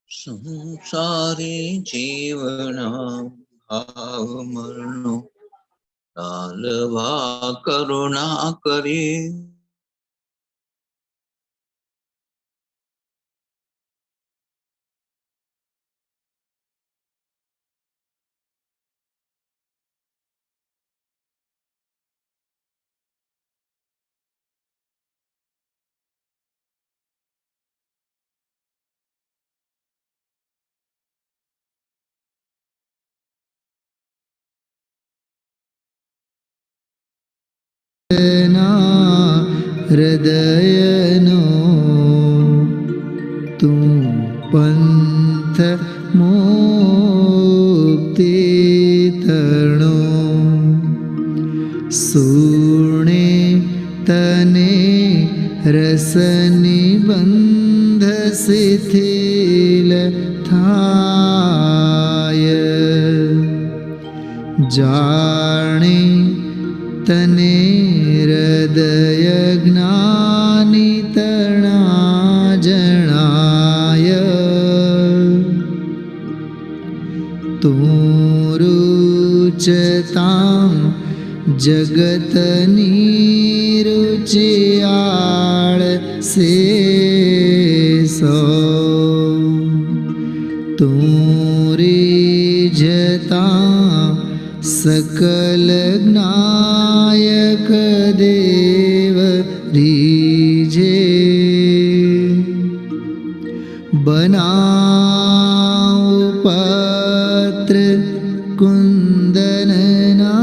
संसारे जीवना भाव मरणो तालवा करुणा करे। हृदयनो तू पंथ मुक्ति तरणो सुने तने रसनि बंध शिथिल थाय जाने तने हृदय ज्ञानी तणा जनाय तू रुचतां जगतनी रुचियाळ से सो तू रिझतां सकल ज्ञायक देव रीझे बनाओ पत्र कुंदनना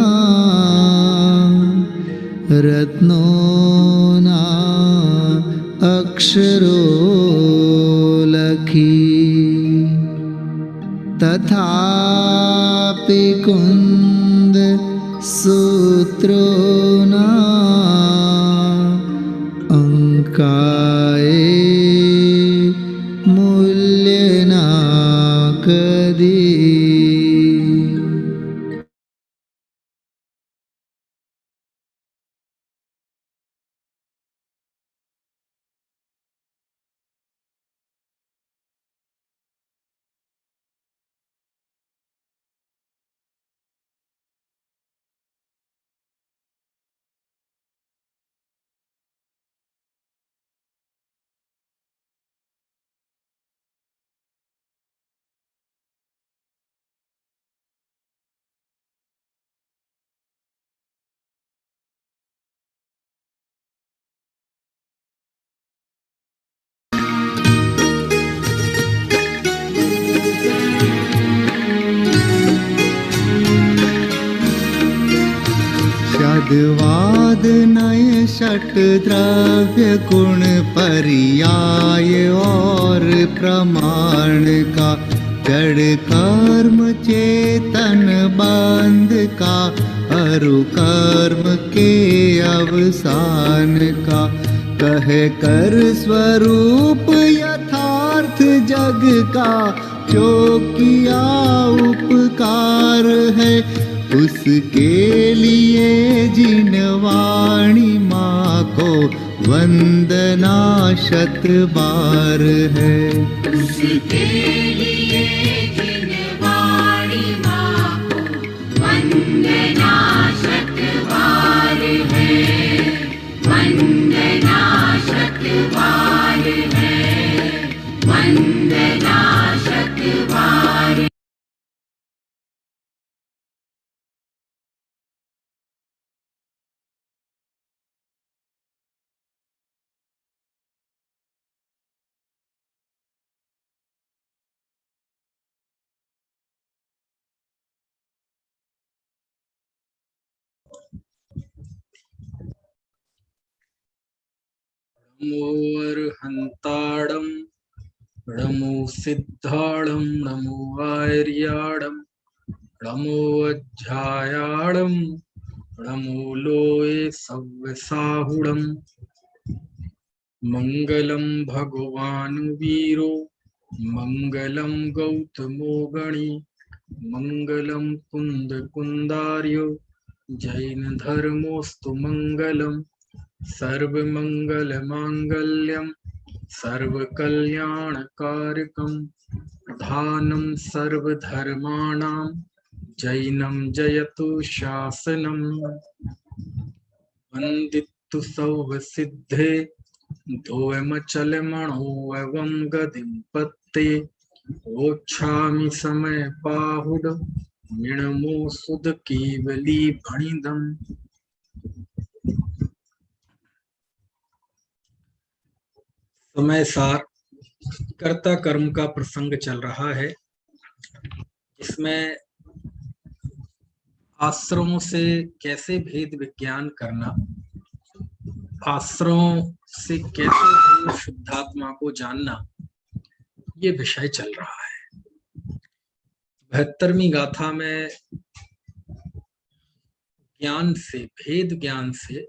रत्नोना अक्षरो लखी तथापि कुंद सूत्रोना अंकाए मूल्यना कदी वाद नय षट द्रव्य गुण पर्याय और प्रमाण का जड़ कर्म चेतन बंध का अरु कर्म के अवसान का कहे कर स्वरूप यथार्थ जग का जो किया उपकार है उसके लिए जिन वाणी माँ को वंदना शत बार है उसके लिए जिन वाणी माँ को वंदना शत बार है वंदना शत बार है वंदना शत बार नमो अर्हन्ताडं नमो सिद्धाडं नमो आर्याडं णमोऽध्यायाणं णमूलोए सव्यसाहुणम् मङ्गलं भगवान् वीरो मङ्गलं गौतमो गणी मङ्गलं कुन्दकुन्दार्यो जैन धर्मोऽस्तु मङ्गलम् सर्वमङ्गलमाङ्गल्यं सर्वकल्याणकारकं प्रधानं सर्वधर्माणां जैनं जयतु शासनम् वन्दितु सौवसिद्धे धोयमचलमणो एवं गदिं पत्ते ओच्छामि समय पाहुड निणमो सुध केवली भणिदम। समय सार कर्ता कर्म का प्रसंग चल रहा है, इसमें आश्रमों से कैसे भेद विज्ञान करना, आश्रमों से कैसे शुद्धात्मा को जानना, ये विषय चल रहा है। 72वीं गाथा में ज्ञान से, भेद ज्ञान से,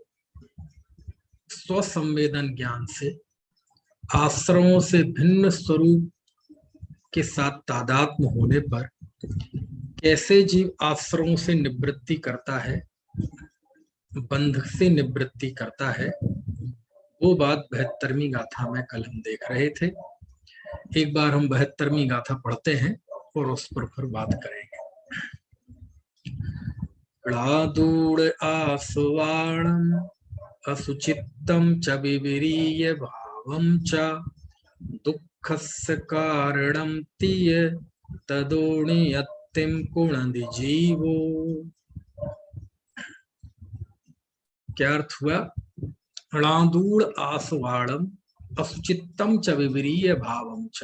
स्वसंवेदन ज्ञान से आश्रमों से भिन्न स्वरूप के साथ तादात्म्य होने पर कैसे जीव आश्रमों से निवृत्ति करता है, बंध से निवृत्ति करता है, वो बात 72वीं गाथा में कल हम देख रहे थे। एक बार हम 72वीं गाथा पढ़ते हैं और उस पर फिर बात करेंगे। ळादूढ आस्वाणम् असुचित्तं च विविरीय भावं च दुःखस्य कारणं तीय तदोणियत्तिं कुणदि जीवो। क्या अर्थ हुआ? ळादूढ आस्वाणम् असुचित्तं च विविरीय भावं च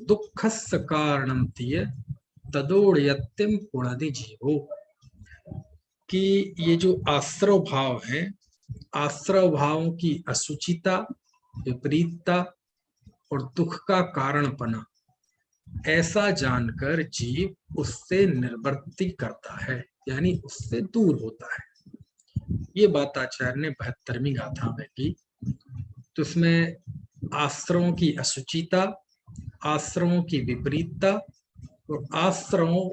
दुःखस्य कारणं तीय तदोणियत्तिं कुणदि जीवो। कि ये जो आश्रव भाव है, आश्रव भावों की असुचिता, विपरीतता और दुख का कारणपना, ऐसा जानकर जीव उससे निवृत्ति करता है, यानी उससे दूर होता है। ये बात आचार्य ने 72वीं गाथा में की। तो इसमें आश्रमों की असुचिता, आश्रमों की विपरीतता और आश्रमों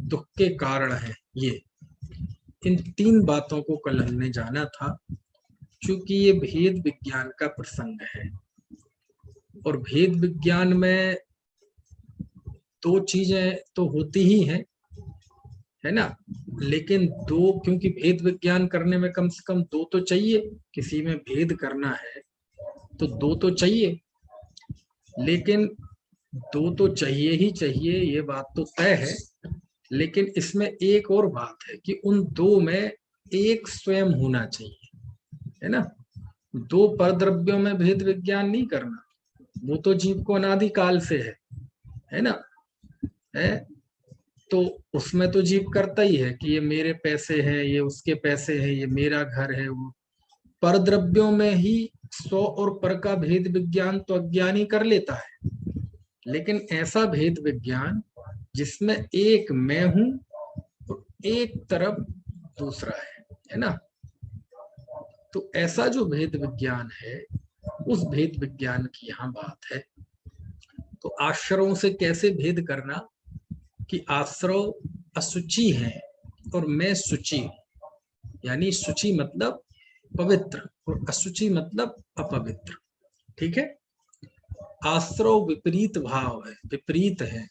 दुख के कारण है, ये इन 3 बातों को कल हमने जाना था। चूंकि ये भेद विज्ञान का प्रसंग है और भेद विज्ञान में 2 चीजें तो होती ही हैं, है ना, लेकिन 2, क्योंकि भेद विज्ञान करने में कम से कम 2 तो चाहिए। किसी में भेद करना है तो 2 तो चाहिए, लेकिन 2 तो चाहिए ही चाहिए, ये बात तो तय है। लेकिन इसमें एक और बात है कि उन 2 में एक स्वयं होना चाहिए, है ना। 2 परद्रव्यों में भेद विज्ञान नहीं करना, वो तो जीव को अनादिकाल से है ना, है। तो उसमें तो जीव करता ही है कि ये मेरे पैसे हैं, ये उसके पैसे हैं, ये मेरा घर है। वो परद्रव्यों में ही स्व और पर का भेद विज्ञान तो अज्ञानी कर लेता है, लेकिन ऐसा भेद विज्ञान जिसमें एक मैं हूं और एक तरफ दूसरा है ना। तो ऐसा जो भेद विज्ञान है, उस भेद विज्ञान की यहाँ बात है। तो आश्रयों से कैसे भेद करना कि आश्रय असुचि है और मैं सुचि हूं, यानी सुचि मतलब पवित्र और असुचि मतलब अपवित्र, ठीक है। आश्रय विपरीत भाव है, विपरीत है।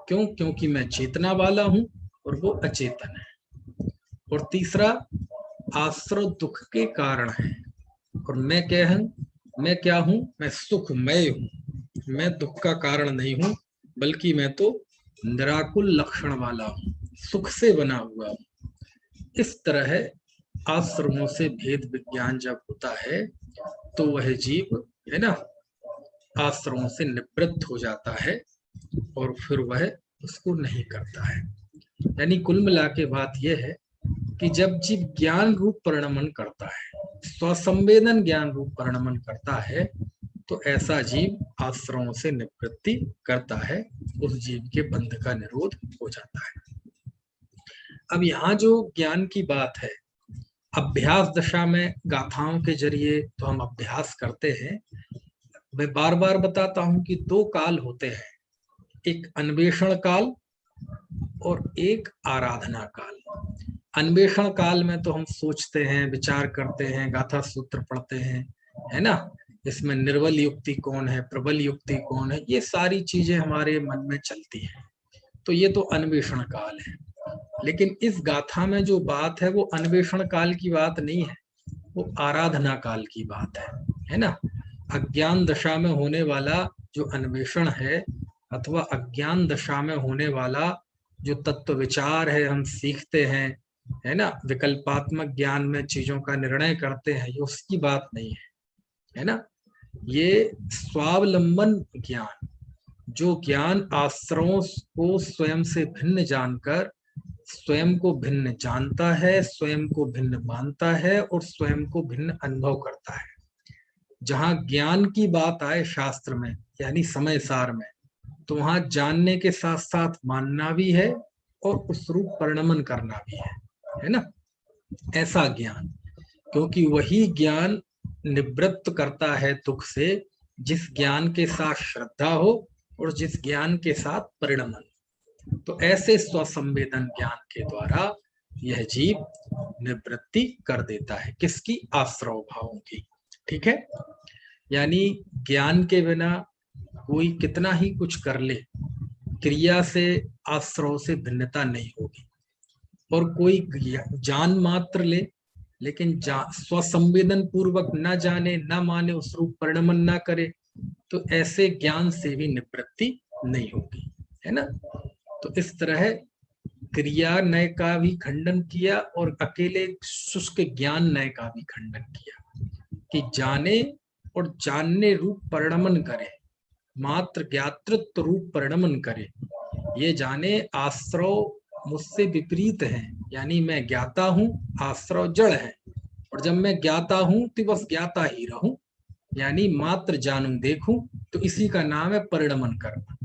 क्यों? क्योंकि मैं चेतना वाला हूं और वो अचेतन है। और तीसरा, आश्रय दुख के कारण है और मैं क्या हूं? मैं सुखमय हूं, मैं दुख का कारण नहीं हूं, बल्कि मैं तो निराकुल लक्षण वाला हूं, सुख से बना हुआ हूं। इस तरह आश्रमों से भेद विज्ञान जब होता है तो वह जीव, है ना, आश्रमों से निवृत्त हो जाता है और फिर वह उसको नहीं करता है। यानी कुल मिला के बात यह है कि जब जीव ज्ञान रूप परिणमन करता है, स्वसंवेदन ज्ञान रूप परिणमन करता है, तो ऐसा जीव आश्रमों से निवृत्ति करता है, उस जीव के बंध का निरोध हो जाता है। अब यहाँ जो ज्ञान की बात है, अभ्यास दशा में गाथाओं के जरिए तो हम अभ्यास करते हैं। मैं बार बार बताता हूं कि दो काल होते हैं, एक अन्वेषण काल और एक आराधना काल। अन्वेषण काल में तो हम सोचते हैं, विचार करते हैं, गाथा सूत्र पढ़ते हैं, है ना। इसमें निर्बल युक्ति कौन है, प्रबल युक्ति कौन है, ये सारी चीजें हमारे मन में चलती हैं। तो ये तो अन्वेषण काल है। लेकिन इस गाथा में जो बात है वो अन्वेषण काल की बात नहीं है, वो आराधना काल की बात है ना। अज्ञान दशा में होने वाला जो अन्वेषण है, अथवा अज्ञान दशा में होने वाला जो तत्व विचार है, हम सीखते हैं, है ना, विकल्पात्मक ज्ञान में चीजों का निर्णय करते हैं, ये उसकी बात नहीं है ना। ये स्वावलंबन ज्ञान, जो ज्ञान आश्रयों को स्वयं से भिन्न जानकर स्वयं को भिन्न जानता है, स्वयं को भिन्न मानता है और स्वयं को भिन्न अनुभव करता है। जहां ज्ञान की बात आए शास्त्र में, यानी समय सार में, तो वहां जानने के साथ साथ मानना भी है और उस रूप परिणमन करना भी है ना। ऐसा ज्ञान, क्योंकि वही ज्ञान निवृत्त करता है दुख से, जिस ज्ञान के साथ श्रद्धा हो और जिस ज्ञान के साथ परिणमन। तो ऐसे स्वसंवेदन ज्ञान के द्वारा यह जीव निवृत्ति कर देता है, किसकी, आश्रव भावों की। ठीक है, यानी ज्ञान के बिना कोई कितना ही कुछ कर ले, क्रिया से आश्रव से भिन्नता नहीं होगी। और कोई जान मात्र ले लेकिन स्वसंवेदन पूर्वक न जाने, न माने, उस रूप परिणमन न करे, तो ऐसे ज्ञान से भी निवृत्ति नहीं होगी, है ना। तो इस तरह क्रिया नय का भी खंडन किया और अकेले शुष्क ज्ञान नय का भी खंडन किया, कि जाने और जानने रूप परिणमन करे, मात्र ज्ञातृत्व रूप परिणमन करे। ये जाने आश्रव मुझसे विपरीत है, यानी मैं ज्ञाता हूं, आश्रव जड़ है, और जब मैं ज्ञाता हूं तो बस ज्ञाता ही रहूं, यानी मात्र जानूं देखूं, तो इसी का नाम है परिणमन करना।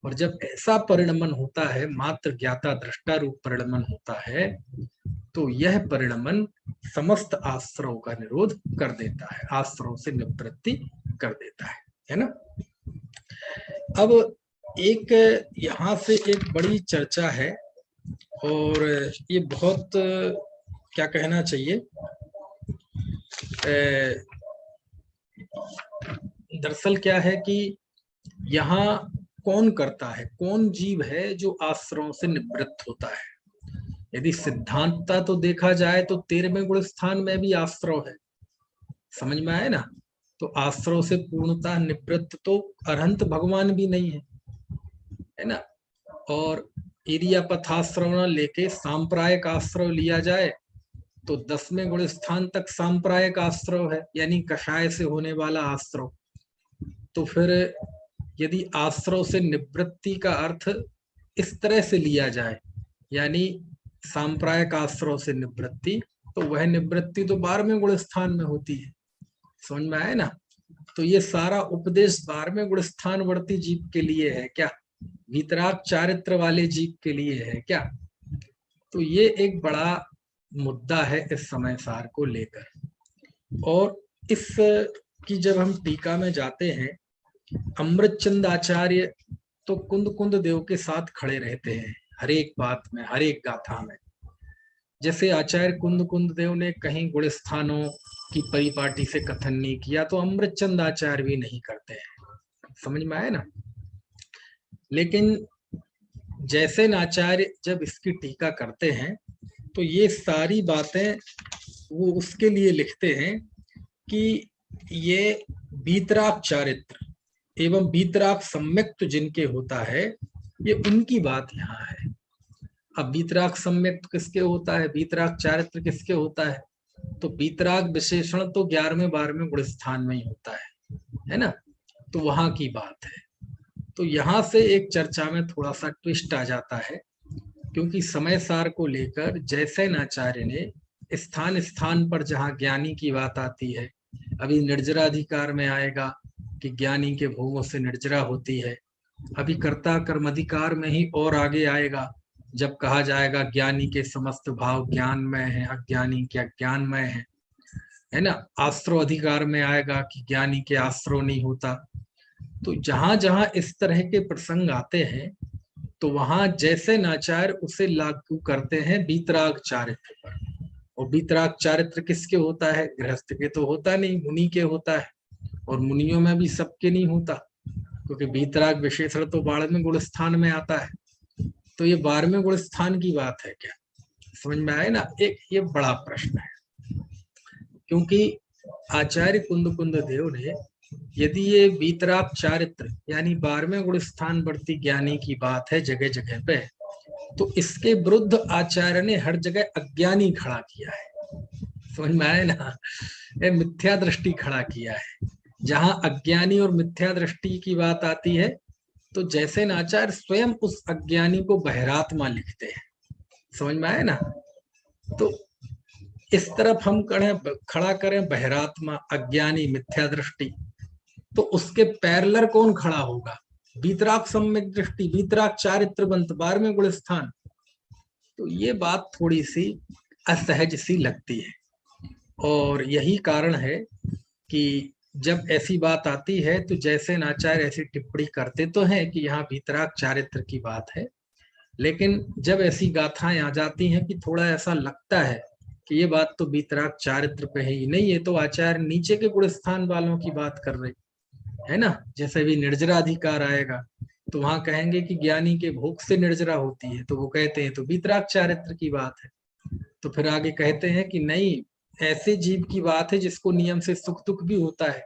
और जब ऐसा परिणमन होता है, मात्र ज्ञाता दृष्टा रूप परिणमन होता है, तो यह परिणमन समस्त आश्रव का निरोध कर देता है, आश्रव से निवृत्ति कर देता है ना। अब एक यहाँ से एक बड़ी चर्चा है, और ये बहुत क्या कहना चाहिए, दरअसल क्या है कि यहाँ कौन करता है, कौन जीव है जो आश्रव से निवृत्त होता है। यदि सिद्धांतता तो देखा जाए तो 13वें गुण स्थान में भी आश्रव है, समझ में आए ना। तो आश्रव से पूर्णतः निवृत्त तो अरहंत भगवान भी नहीं है ना। और इरियापथाश्रव लेके सांप्रायिक आश्रव लिया जाए तो 10वें गुण स्थान तक सांप्रायिक आश्रव है, यानी कषाय से होने वाला आश्रव। तो फिर यदि आश्रव से निवृत्ति का अर्थ इस तरह से लिया जाए, यानी सांप्रायिक आश्रव से निवृत्ति, तो वह निवृत्ति तो 12वें गुण स्थान में होती है, समझ में आए ना। तो ये सारा उपदेश 12वें गुण स्थान वर्ती जीव के लिए है क्या, वीतराग चारित्र वाले जीव के लिए है क्या। तो ये एक बड़ा मुद्दा है इस समय सार को लेकर। और इस की जब हम टीका में जाते हैं, अमृतचंद आचार्य तो कुंद कुंद देव के साथ खड़े रहते हैं हर एक बात में, हर एक गाथा में। जैसे आचार्य कुंद कुंद देव ने कहीं गुण स्थानों की परिपाटी से कथन नहीं किया, तो अमृतचंद आचार्य भी नहीं करते हैं, समझ में आए ना। लेकिन जैसे आचार्य जब इसकी टीका करते हैं तो ये सारी बातें वो उसके लिए लिखते हैं कि ये वीतराग चारित्र एवं वीतराग सम्यक्त जिनके होता है, ये उनकी बात यहाँ है। अब वीतराग सम्यक्त किसके होता है, वीतराग चारित्र किसके होता है, तो वीतराग विशेषण तो 11वें 12वें गुण स्थान में ही होता है ना। तो वहां की बात है। तो यहाँ से एक चर्चा में थोड़ा सा ट्विस्ट आ जाता है, क्योंकि समय सार को लेकर जैसैन आचार्य ने स्थान स्थान पर जहाँ ज्ञानी की बात आती है, अभी निर्जराधिकार में आएगा कि ज्ञानी के भोगों से निर्जरा होती है, अभी कर्ता कर्माधिकार में ही और आगे आएगा जब कहा जाएगा ज्ञानी के समस्त भाव ज्ञानमय है, अज्ञानी के अज्ञानमय है ना। आश्रो अधिकार में आएगा कि ज्ञानी के आश्रो नहीं होता। तो जहां जहां इस तरह के प्रसंग आते हैं तो वहां जैसे नाचार्य उसे लागू करते हैं वीतराग चारित्र पर। और वीतराग चारित्र किसके होता है? गृहस्थ के तो होता नहीं, मुनि के होता है। और मुनियों में भी सबके नहीं होता, क्योंकि वीतराग विशेषण तो 12वें गुण स्थान में आता है। तो ये 12वें गुण स्थान की बात है क्या? समझ में आए ना? एक ये बड़ा प्रश्न है, क्योंकि आचार्य कुंद देव ने यदि ये वीतराग चारित्र यानी 12वें गुण स्थान वर्ती ज्ञानी की बात है जगह जगह पे, तो इसके विरुद्ध आचार्य ने हर जगह अज्ञानी खड़ा किया है। समझ में आए ना? ये मिथ्या दृष्टि खड़ा किया है। जहां अज्ञानी और मिथ्या दृष्टि की बात आती है तो जैसे आचार्य स्वयं उस अज्ञानी को बहिरात्मा लिखते हैं। समझ में आए ना? तो इस तरफ हम खड़ा करें बहिरात्मा, अज्ञानी, मिथ्या दृष्टि, तो उसके पैरेलल कौन खड़ा होगा? वीतराग सम्यक दृष्टि, वीतराग चारित्र बंत 12वें गुण स्थान। तो ये बात थोड़ी सी असहज सी लगती है, और यही कारण है कि जब ऐसी बात आती है तो जैसे आचार्य ऐसी टिप्पणी करते तो हैं कि यहाँ वीतराग चारित्र की बात है, लेकिन जब ऐसी गाथाएं आ जाती हैं कि थोड़ा ऐसा लगता है कि ये बात तो वीतराग चारित्र पे है ही नहीं, ये तो आचार्य नीचे के गुण स्थान वालों की बात कर रहे है ना। जैसे भी निर्जराधिकार आएगा तो वहां कहेंगे कि ज्ञानी के भोग से निर्जरा होती है, तो वो कहते हैं तो वीतराग चारित्र की बात है। तो फिर आगे कहते हैं कि नहीं, ऐसे जीव की बात है जिसको नियम से सुख दुख भी होता है।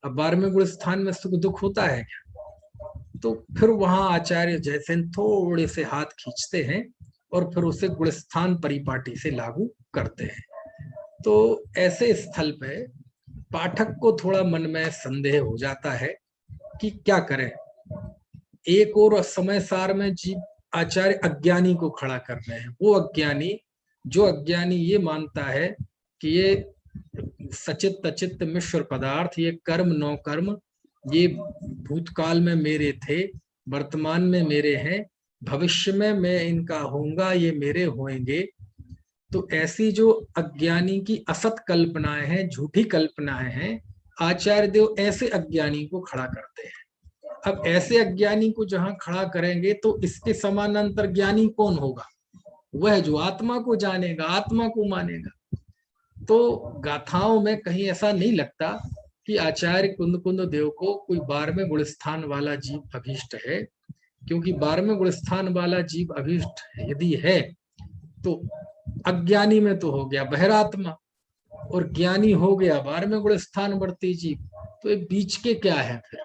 अब 12वें गुण स्थान में सुख दुख होता है क्या? तो फिर वहां आचार्य जैसे थोड़े से हाथ खींचते हैं और फिर उसे गुण स्थान परिपाटी से लागू करते हैं। तो ऐसे स्थल पे पाठक को थोड़ा मन में संदेह हो जाता है कि क्या करें। एक और समय सार में जीव आचार्य अज्ञानी को खड़ा कर रहे हैं। वो अज्ञानी जो अज्ञानी ये मानता है कि ये सचित अचित मिश्र पदार्थ, ये कर्म नौ कर्म, ये भूतकाल में मेरे थे, वर्तमान में मेरे हैं, भविष्य में मैं इनका होऊंगा, ये मेरे होंगे। तो ऐसी जो अज्ञानी की असत कल्पनाएं हैं, झूठी कल्पनाएं हैं, आचार्य देव ऐसे अज्ञानी को खड़ा करते हैं। अब ऐसे अज्ञानी को जहां खड़ा करेंगे तो इसके समानांतर ज्ञानी कौन होगा? वह जो आत्मा को जानेगा, आत्मा को मानेगा। तो गाथाओं में कहीं ऐसा नहीं लगता कि आचार्य कुंद देव को कोई 12वें गुण स्थान वाला जीव अभीष्ट है, क्योंकि 12वें गुण स्थान वाला जीव अभीष्ट यदि है तो अज्ञानी में तो हो गया बहिरात्मा, और ज्ञानी हो गया 12वें गुण स्थान वर्ती जीव। तो ये बीच के क्या है फिर?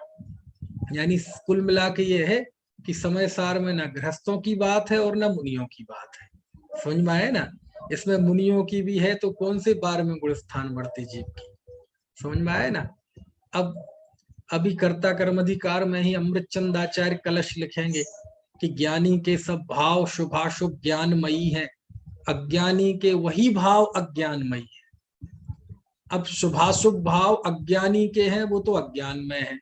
यानी कुल मिला के ये है कि समय सार में ना गृहस्थों की बात है और ना मुनियों की बात है। समझ में आए ना? इसमें मुनियों की भी है तो कौन से 12वें गुण स्थान वर्ती जीव की? समझ में आए ना? अब अभी कर्ता कर्म अधिकार में ही अमृत चंद आचार्य कलश लिखेंगे कि ज्ञानी के सब भाव शुभाशुभ ज्ञानमयी है, अज्ञानी के वही भाव अज्ञानमयी है। अब शुभाशुभ भाव अज्ञानी के हैं वो तो अज्ञान में है,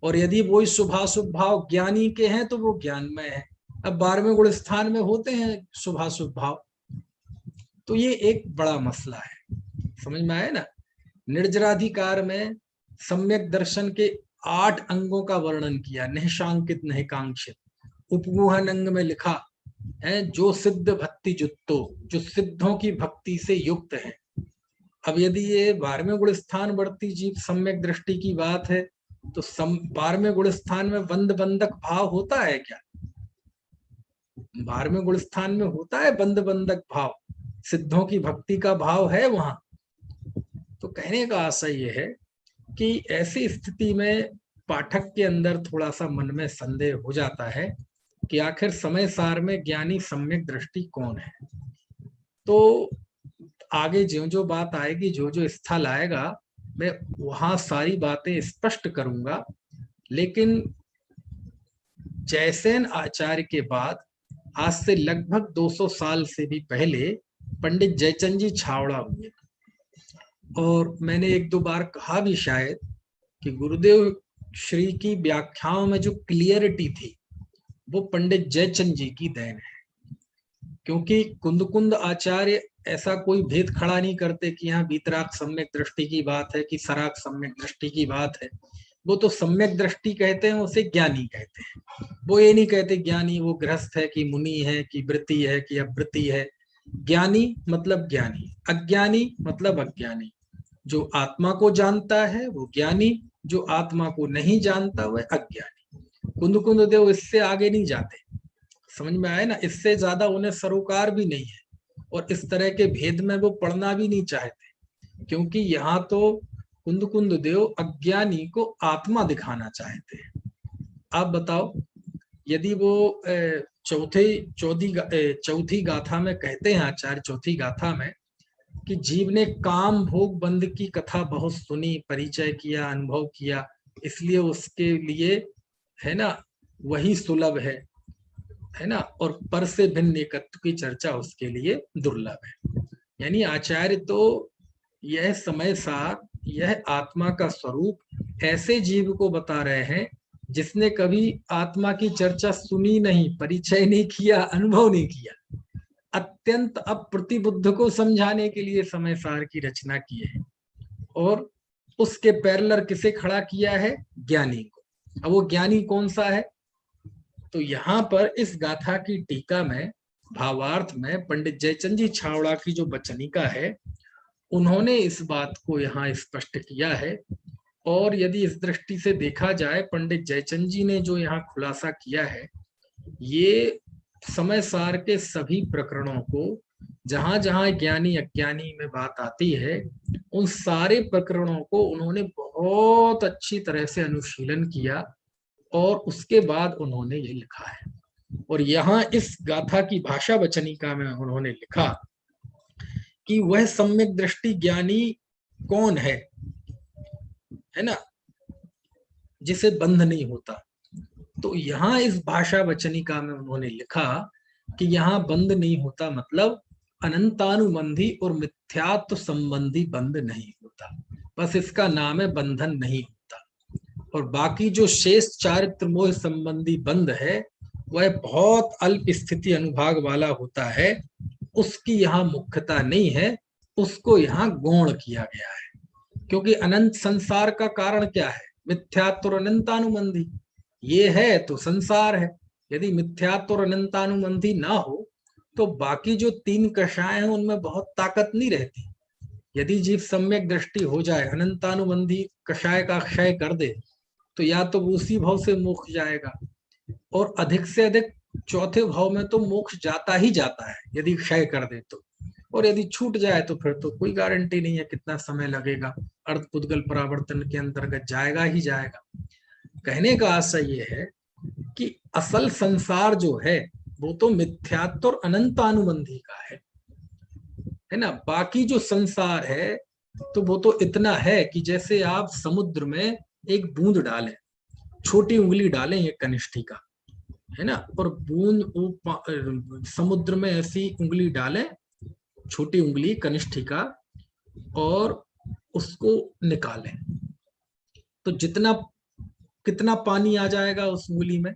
और यदि वही शुभाशुभ भाव ज्ञानी के हैं तो वो ज्ञान में है। अब 12वें गुण स्थान में होते हैं शुभाशुभ भाव। तो ये एक बड़ा मसला है। समझ में आया ना? निर्जराधिकार में सम्यक दर्शन के 8 अंगों का वर्णन किया, निःशांकित निःकांक्षित। उपगुहन अंग में लिखा है जो सिद्ध भक्ति जुत्तो, जो सिद्धों की भक्ति से युक्त है। अब यदि ये 12वें गुण स्थान वर्ती जीव सम्यक दृष्टि की बात है तो 12वें गुण स्थान में बंद बंधक भाव होता है क्या? 12वें गुण स्थान में होता है बंद बंधक भाव, सिद्धों की भक्ति का भाव है वहां। तो कहने का आशय यह है कि ऐसी स्थिति में पाठक के अंदर थोड़ा सा मन में संदेह हो जाता है कि आखिर समय सार में ज्ञानी सम्यक दृष्टि कौन है। तो आगे जो जो बात आएगी, जो जो स्थल आएगा, मैं वहां सारी बातें स्पष्ट करूंगा। लेकिन जयसेन आचार्य के बाद आज से लगभग 200 साल से भी पहले पंडित जयचंद जी छावड़ा हुए, और मैंने 1-2 बार कहा भी शायद कि गुरुदेव श्री की व्याख्याओं में जो क्लियरिटी थी वो पंडित जयचंद जी की देन है। क्योंकि कुंद आचार्य ऐसा कोई भेद खड़ा नहीं करते कि यहाँ वीतराग सम्यक दृष्टि की बात है कि सराग सम्यक दृष्टि की बात है। वो तो सम्यक दृष्टि कहते हैं, उसे ज्ञानी कहते हैं। वो ये नहीं कहते ज्ञानी वो गृहस्थ है कि मुनि है कि वृत्ति है कि अवृत्ति है। ज्ञानी मतलब ज्ञानी, अज्ञानी मतलब अज्ञानी। जो आत्मा को जानता है वो ज्ञानी, जो आत्मा को नहीं जानता वह अज्ञानी। कुंद देव इससे आगे नहीं जाते, समझ में आए ना। इससे ज्यादा उन्हें सरोकार भी नहीं है और इस तरह के भेद में वो पढ़ना भी नहीं चाहते, क्योंकि यहाँ तो कुंद देव अज्ञानी को आत्मा दिखाना चाहते हैं। आप बताओ, यदि वो चौथी गाथा में कहते हैं आचार्य, चौथी गाथा में कि जीव ने काम भोग बंध की कथा बहुत सुनी, परिचय किया, अनुभव किया, इसलिए उसके लिए है ना वही सुलभ है ना, और पर से भिन्न एकत्व की चर्चा उसके लिए दुर्लभ है। यानी आचार्य तो यह समय सार, यह आत्मा का स्वरूप ऐसे जीव को बता रहे हैं जिसने कभी आत्मा की चर्चा सुनी नहीं, परिचय नहीं किया, अनुभव नहीं किया। अत्यंत अप्रतिबुद्ध को समझाने के लिए समय सार की रचना की है और उसके पैरेलल किसे खड़ा किया है? ज्ञानी को। अब वो ज्ञानी कौन सा है? तो यहाँ पर इस गाथा की टीका में, भावार्थ में, पंडित जयचंद जी छावड़ा की जो वचनिका है, उन्होंने इस बात को यहाँ स्पष्ट किया है। और यदि इस दृष्टि से देखा जाए, पंडित जयचंद जी ने जो यहाँ खुलासा किया है, ये समय सार के सभी प्रकरणों को जहां जहां ज्ञानी अज्ञानी में बात आती है, उन सारे प्रकरणों को उन्होंने बहुत अच्छी तरह से अनुशीलन किया और उसके बाद उन्होंने ये लिखा है। और यहाँ इस गाथा की भाषा वचनिका में उन्होंने लिखा कि वह सम्यक दृष्टि ज्ञानी कौन है ना, जिसे बंध नहीं होता। तो यहाँ इस भाषा वचनिका में उन्होंने लिखा कि यहाँ बंध नहीं होता मतलब अनंतानुबंधी और मिथ्यात्व संबंधी बंध नहीं होता, बस इसका नाम है बंधन नहीं होता। और बाकी जो शेष चारित्र मोह संबंधी बंध है वह बहुत अल्प स्थिति अनुभाग वाला होता है, उसकी यहाँ मुख्यता नहीं है, उसको यहाँ गौण किया गया है। क्योंकि अनंत संसार का कारण क्या है? मिथ्यात्व और अनंतानुबंधी। ये है तो संसार है। यदि मिथ्यात्व और अनंतानुबंधी ना हो तो बाकी जो तीन कषाय हैं उनमें बहुत ताकत नहीं रहती। यदि जीव सम्यक दृष्टि हो जाए, अनंतानुबंधी कषाय का क्षय कर दे, तो या तो उसी भाव से मोक्ष जाएगा, और अधिक से अधिक चौथे भाव में तो मोक्ष जाता ही जाता है यदि क्षय कर दे तो। और यदि छूट जाए तो फिर तो कोई गारंटी नहीं है कितना समय लगेगा, अर्ध पुद्गल परावर्तन के अंतर्गत जाएगा ही जाएगा। कहने का आशय ये है कि असल संसार जो है वो तो मिथ्यात्व और अनंतानुबंधी का है ना। बाकी जो संसार है तो वो तो इतना है कि जैसे आप समुद्र में एक बूंद डालें, छोटी उंगली डालें एक कनिष्ठिका, है ना, और बूंद समुद्र में ऐसी उंगली डालें, छोटी उंगली कनिष्ठिका, और उसको निकालें तो कितना पानी आ जाएगा उस उंगली में?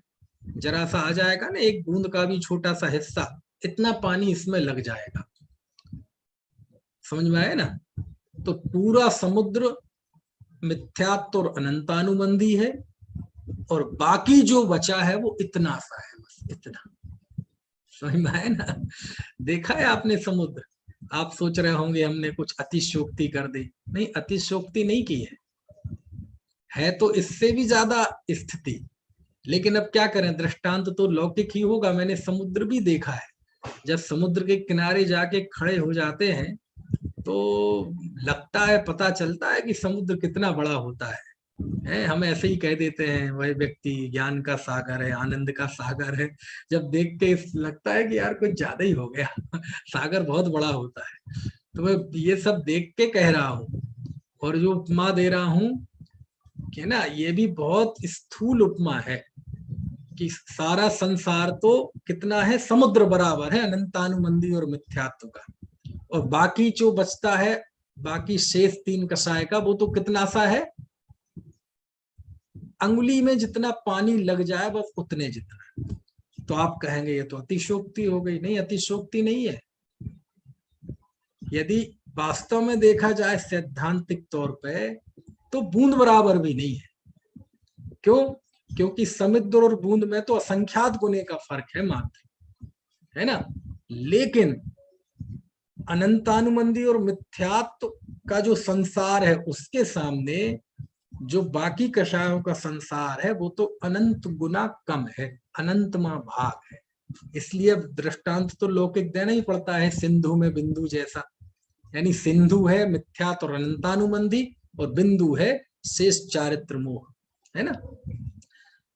जरा सा आ जाएगा ना, एक बूंद का भी छोटा सा हिस्सा, इतना पानी इसमें लग जाएगा। समझ में आया ना। तो पूरा समुद्र मिथ्यात्व और अनंतानुबंधी है और बाकी जो बचा है वो इतना सा है, बस इतना। समझ में आया ना। देखा है आपने समुद्र? आप सोच रहे होंगे हमने कुछ अतिशयोक्ति कर दी। नहीं, अतिशयोक्ति नहीं की है तो इससे भी ज्यादा स्थिति। लेकिन अब क्या करें, दृष्टांत तो लौकिक ही होगा। मैंने समुद्र भी देखा है, जब समुद्र के किनारे जाके खड़े हो जाते हैं तो लगता है, पता चलता है कि समुद्र कितना बड़ा होता है। हम ऐसे ही कह देते हैं वह व्यक्ति ज्ञान का सागर है, आनंद का सागर है। जब देख के लगता है कि यार कुछ ज्यादा ही हो गया, सागर बहुत बड़ा होता है। तो मैं ये सब देख के कह रहा हूँ, और जो उपमा दे रहा हूँ कि ना, ये भी बहुत स्थूल उपमा है कि सारा संसार तो कितना है, समुद्र बराबर है अनंतानुबंधी और मिथ्यात्व का, और बाकी जो बचता है, बाकी शेष तीन कषाय का, वो तो कितना सा है, अंगुली में जितना पानी लग जाए बस उतने जितना। तो आप कहेंगे ये तो अतिशोक्ति हो गई। नहीं, अतिशोक्ति नहीं है। यदि वास्तव में देखा जाए सैद्धांतिक तौर पे तो बूंद बराबर भी नहीं है। क्यों? क्योंकि समुद्र और बूंद में तो असंख्यात गुने का फर्क है मात्र, है ना। लेकिन अनंतानुबंधी और मिथ्यात्व का जो संसार है उसके सामने जो बाकी कषायों का संसार है वो तो अनंत गुना कम है, अनंतमा भाग है। इसलिए दृष्टांत तो लौकिक देना ही पड़ता है, सिंधु में बिंदु जैसा। यानी सिंधु है मिथ्यात्व और अनंतानुबंधी, और बिंदु है शेष चारित्र मोह, है ना।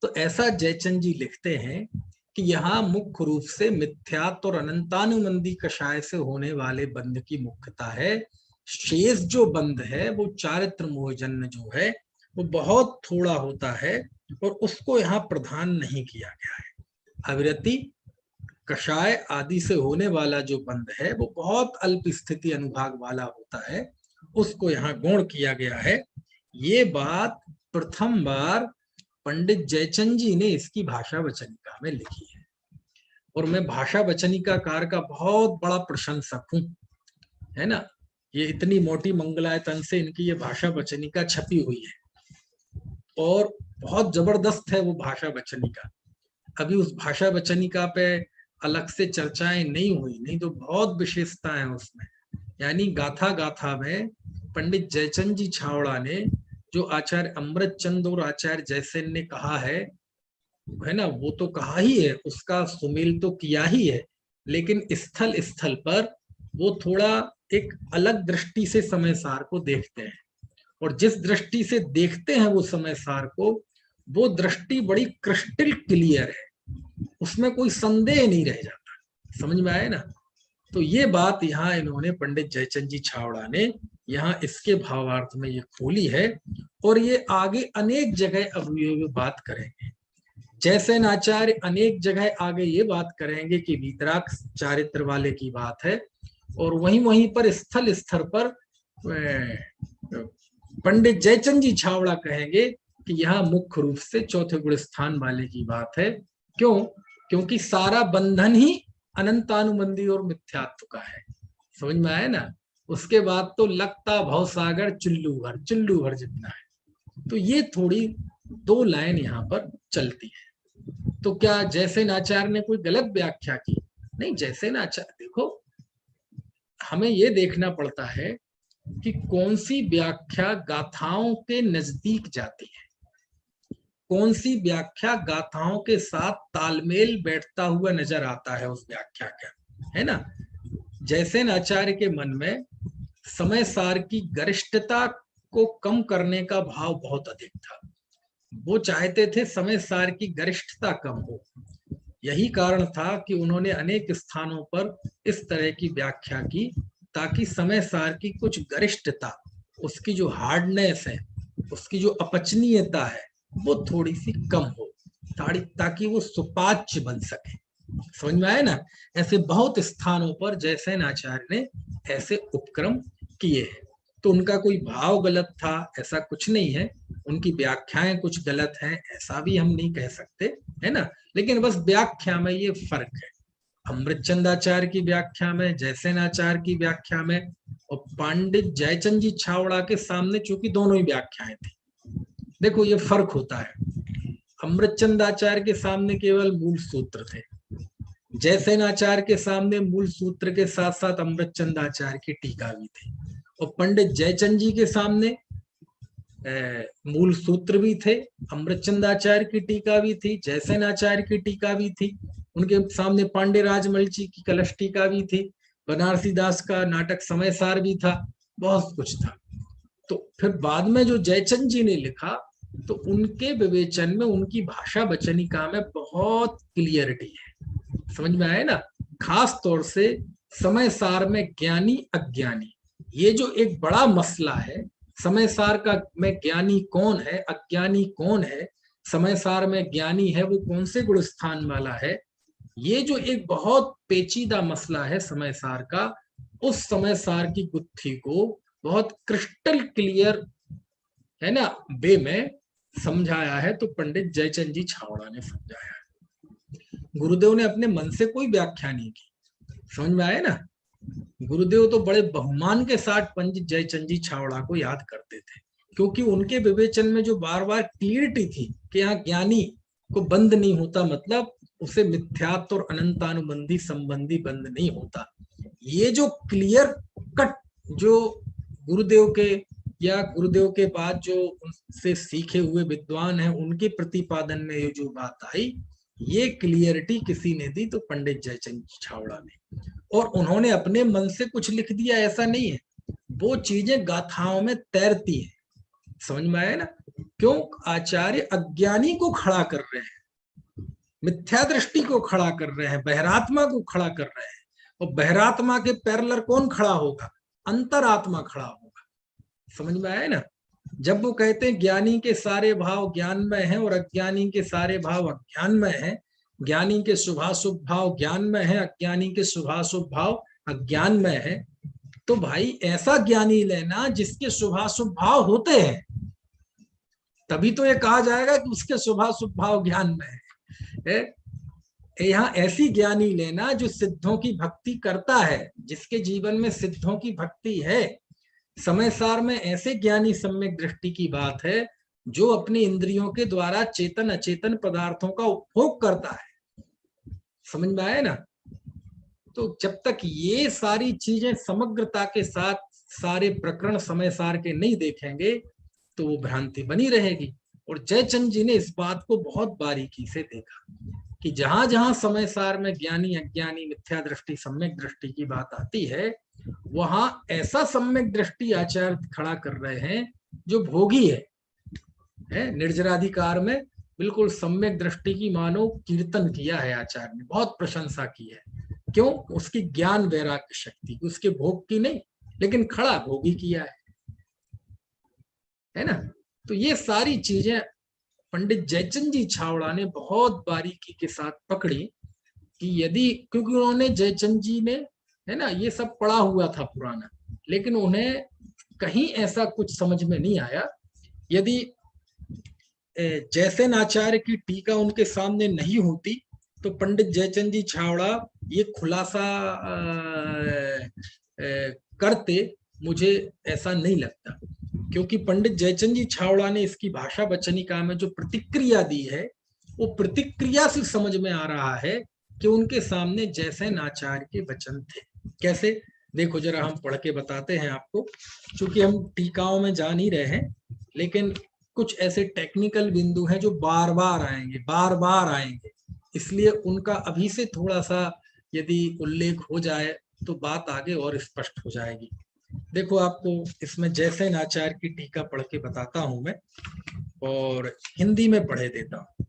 तो ऐसा जयचंद जी लिखते हैं कि यहाँ मुख्य रूप से मिथ्यात्व और अनंतानुबंधी कषाय से होने वाले बंध की मुख्यता है। शेष जो बंध है वो चारित्र मोहजन्य जो है वो बहुत थोड़ा होता है, और उसको यहाँ प्रधान नहीं किया गया है। अविरति कषाय आदि से होने वाला जो बंध है वो बहुत अल्प स्थिति अनुभाग वाला होता है, उसको यहाँ गौण किया गया है। ये बात प्रथम बार पंडित जयचंद जी ने इसकी भाषा वचनिका में लिखी है, और मैं भाषा वचनिकाकार का बहुत बड़ा प्रशंसक हूँ, है ना। ये इतनी मोटी मंगलायतन से इनकी ये भाषा वचनिका छपी हुई है, और बहुत जबरदस्त है वो भाषा वचनिका। अभी उस भाषा वचनिका पे अलग से चर्चाएं नहीं हुई, नहीं तो बहुत विशेषता है उसमें। यानी गाथा गाथा में पंडित जयचंद जी छावड़ा ने जो आचार्य अमृतचंद और आचार्य जयसेन ने कहा है ना, वो तो कहा ही है, उसका सुमेल तो किया ही है, लेकिन स्थल स्थल पर वो थोड़ा एक अलग दृष्टि से समय सार को देखते हैं, और जिस दृष्टि से देखते हैं वो समय सार को, वो दृष्टि बड़ी क्रिस्टल क्लियर है, उसमें कोई संदेह नहीं रह जाता। समझ में आए ना। तो ये बात यहाँ इन्होंने पंडित जयचंद जी छावड़ा ने यहाँ इसके भावार्थ में ये खोली है, और ये आगे अनेक जगह अब ये बात करेंगे। जयसेन आचार्य अनेक जगह आगे ये बात करेंगे कि वीतराग चारित्र वाले की बात है, और वहीं पर स्थल स्तर पर पंडित जयचंद जी छावड़ा कहेंगे कि यहाँ मुख्य रूप से चौथे गुण स्थान वाले की बात है। क्यों? क्योंकि सारा बंधन ही अनंतानुबंधी और मिथ्यात्व का है। समझ में आया ना। उसके बाद तो लगता भवसागर चुल्लू भर जितना है। तो ये थोड़ी दो लाइन यहाँ पर चलती है। तो क्या जयसेन आचार्य ने कोई गलत व्याख्या की? नहीं, जयसेन आचार्य, देखो हमें ये देखना पड़ता है कि कौन सी व्याख्या गाथाओं के नजदीक जाती है, कौन सी व्याख्या गाथाओं के साथ तालमेल बैठता हुआ नजर आता है उस व्याख्या का, है ना। जयसेन आचार्य के मन में समय सार की गरिष्ठता को कम करने का भाव बहुत अधिक था। वो चाहते थे समय सार की गरिष्ठता कम हो। यही कारण था कि उन्होंने अनेक स्थानों पर इस तरह की व्याख्या की, ताकि समय सार की कुछ गरिष्ठता, उसकी जो हार्डनेस है, उसकी जो अपचनीयता है, वो थोड़ी सी कम हो, ताकि वो सुपाच्य बन सके। समझ में आया ना। ऐसे बहुत स्थानों पर जयसेन आचार्य ने ऐसे उपक्रम किए हैं। तो उनका कोई भाव गलत था ऐसा कुछ नहीं है, उनकी व्याख्याएं कुछ गलत हैं ऐसा भी हम नहीं कह सकते, है ना। लेकिन बस व्याख्या में ये फर्क है, अमृतचंद आचार्य की व्याख्या में, जयसेन आचार्य की व्याख्या में, और पंडित जयचंद जी छावड़ा के सामने चूंकि दोनों ही व्याख्याएं थी। देखो ये फर्क होता है। अमृतचंद आचार्य के सामने केवल मूल सूत्र थे, जयसेन आचार्य के सामने मूल सूत्र के साथ साथ अमृतचंद आचार्य की टीका भी थी, और पंडित जयचंद जी के सामने मूल सूत्र भी थे, अमृतचंद आचार्य की टीका भी थी, जयसेन आचार्य की टीका भी थी, उनके सामने पांडे राजमलची की कलश टीका भी थी, बनारसी दास का नाटक समय सार भी था, बहुत कुछ था। तो फिर बाद में जो जयचंद जी ने लिखा, तो उनके विवेचन में, उनकी भाषा वचनिका में बहुत क्लियरिटी है। समझ में आए ना। खास तौर से समय सार में ज्ञानी अज्ञानी, ये जो एक बड़ा मसला है, समय सार का में ज्ञानी कौन है, अज्ञानी कौन है, समय सार में ज्ञानी है वो कौन से गुण स्थान वाला है, ये जो एक बहुत पेचीदा मसला है समय सार का, उस समय सार की गुत्थी को बहुत क्रिस्टल क्लियर, है ना, वे में समझाया है। तो पंडित जयचंद जी छावड़ा ने समझाया है। गुरुदेव ने अपने मन से कोई व्याख्या नहीं की। समझ में आया ना? गुरुदेव तो बड़े बहुमान के साथ पंडित जयचंद जी छावड़ा को याद करते थे, क्योंकि उनके विवेचन में जो बार बार क्लियरिटी थी कि यहाँ ज्ञानी को बंद नहीं होता, मतलब उसे मिथ्यात्व और अनंतानुबंधी संबंधी बंद नहीं होता। ये जो क्लियर कट जो गुरुदेव के या गुरुदेव के बाद जो उनसे सीखे हुए विद्वान हैं उनके प्रतिपादन में ये जो बात आई, ये क्लियरिटी किसी ने दी तो पंडित जयचंद छावड़ा ने। और उन्होंने अपने मन से कुछ लिख दिया ऐसा नहीं है, वो चीजें गाथाओं में तैरती है। समझ में आया ना? क्यों? आचार्य अज्ञानी को खड़ा कर रहे हैं, मिथ्या दृष्टि को खड़ा कर रहे हैं, बहिरात्मा को खड़ा कर रहे हैं। और बहिरात्मा के पैरेलल कौन खड़ा होगा? अंतरात्मा खड़ा होगा। समझ में आया ना? जब वो कहते हैं ज्ञानी के सारे भाव ज्ञानमय हैं और अज्ञानी के सारे भाव अज्ञानमय हैं, ज्ञानी के शुभाशुभ भाव ज्ञानमय है, अज्ञानी के शुभाशुभ भाव अज्ञानमय है, तो भाई ऐसा ज्ञानी लेना जिसके शुभाशुभ भाव होते हैं, तभी तो ये कहा जाएगा कि उसके शुभाशुभ भाव ज्ञानमय है। यहाँ ऐसी ज्ञानी लेना जो सिद्धों की भक्ति करता है, जिसके जीवन में सिद्धों की भक्ति है। समय सार में ऐसे ज्ञानी सम्यक दृष्टि की बात है जो अपनी इंद्रियों के द्वारा चेतन अचेतन पदार्थों का उपभोग करता है। समझ में आया ना? तो जब तक ये सारी चीजें समग्रता के साथ सारे प्रकरण समय सार के नहीं देखेंगे तो वो भ्रांति बनी रहेगी। और जयचंद जी ने इस बात को बहुत बारीकी से देखा कि जहां जहां समय सार में ज्ञानी अज्ञानी मिथ्या दृष्टि सम्यक दृष्टि की बात आती है, वहां ऐसा सम्यक दृष्टि आचार्य खड़ा कर रहे हैं जो भोगी है। निर्जराधिकार में बिल्कुल सम्यक दृष्टि की मानो कीर्तन किया है आचार्य ने, बहुत प्रशंसा की है। क्यों? उसकी ज्ञान वैराग्य शक्ति, उसके भोग की नहीं, लेकिन खड़ा भोगी किया है ना? तो ये सारी चीजें पंडित जयचंद जी छावड़ा ने बहुत बारीकी के साथ पकड़ी कि यदि, क्योंकि उन्होंने जयचंद जी ने, है ना, ये सब पढ़ा हुआ था पुराना, लेकिन उन्हें कहीं ऐसा कुछ समझ में नहीं आया। यदि जैसे आचार्य की टीका उनके सामने नहीं होती तो पंडित जयचंद जी छावड़ा ये खुलासा करते, मुझे ऐसा नहीं लगता। क्योंकि पंडित जयचंद जी छावड़ा ने इसकी भाषा वचनिका में जो प्रतिक्रिया दी है, वो प्रतिक्रिया से समझ में आ रहा है कि उनके सामने जैसे आचार्य के वचन थे। कैसे? देखो जरा, हम पढ़ के बताते हैं आपको, क्योंकि हम टीकाओं में जा नहीं रहे हैं, लेकिन कुछ ऐसे टेक्निकल बिंदु हैं जो बार बार आएंगे, इसलिए उनका अभी से थोड़ा सा यदि उल्लेख हो जाए तो बात आगे और स्पष्ट हो जाएगी। देखो, आपको इसमें जैसे आचार्य की टीका पढ़ के बताता हूं मैं, और हिंदी में पढ़े देता हूं।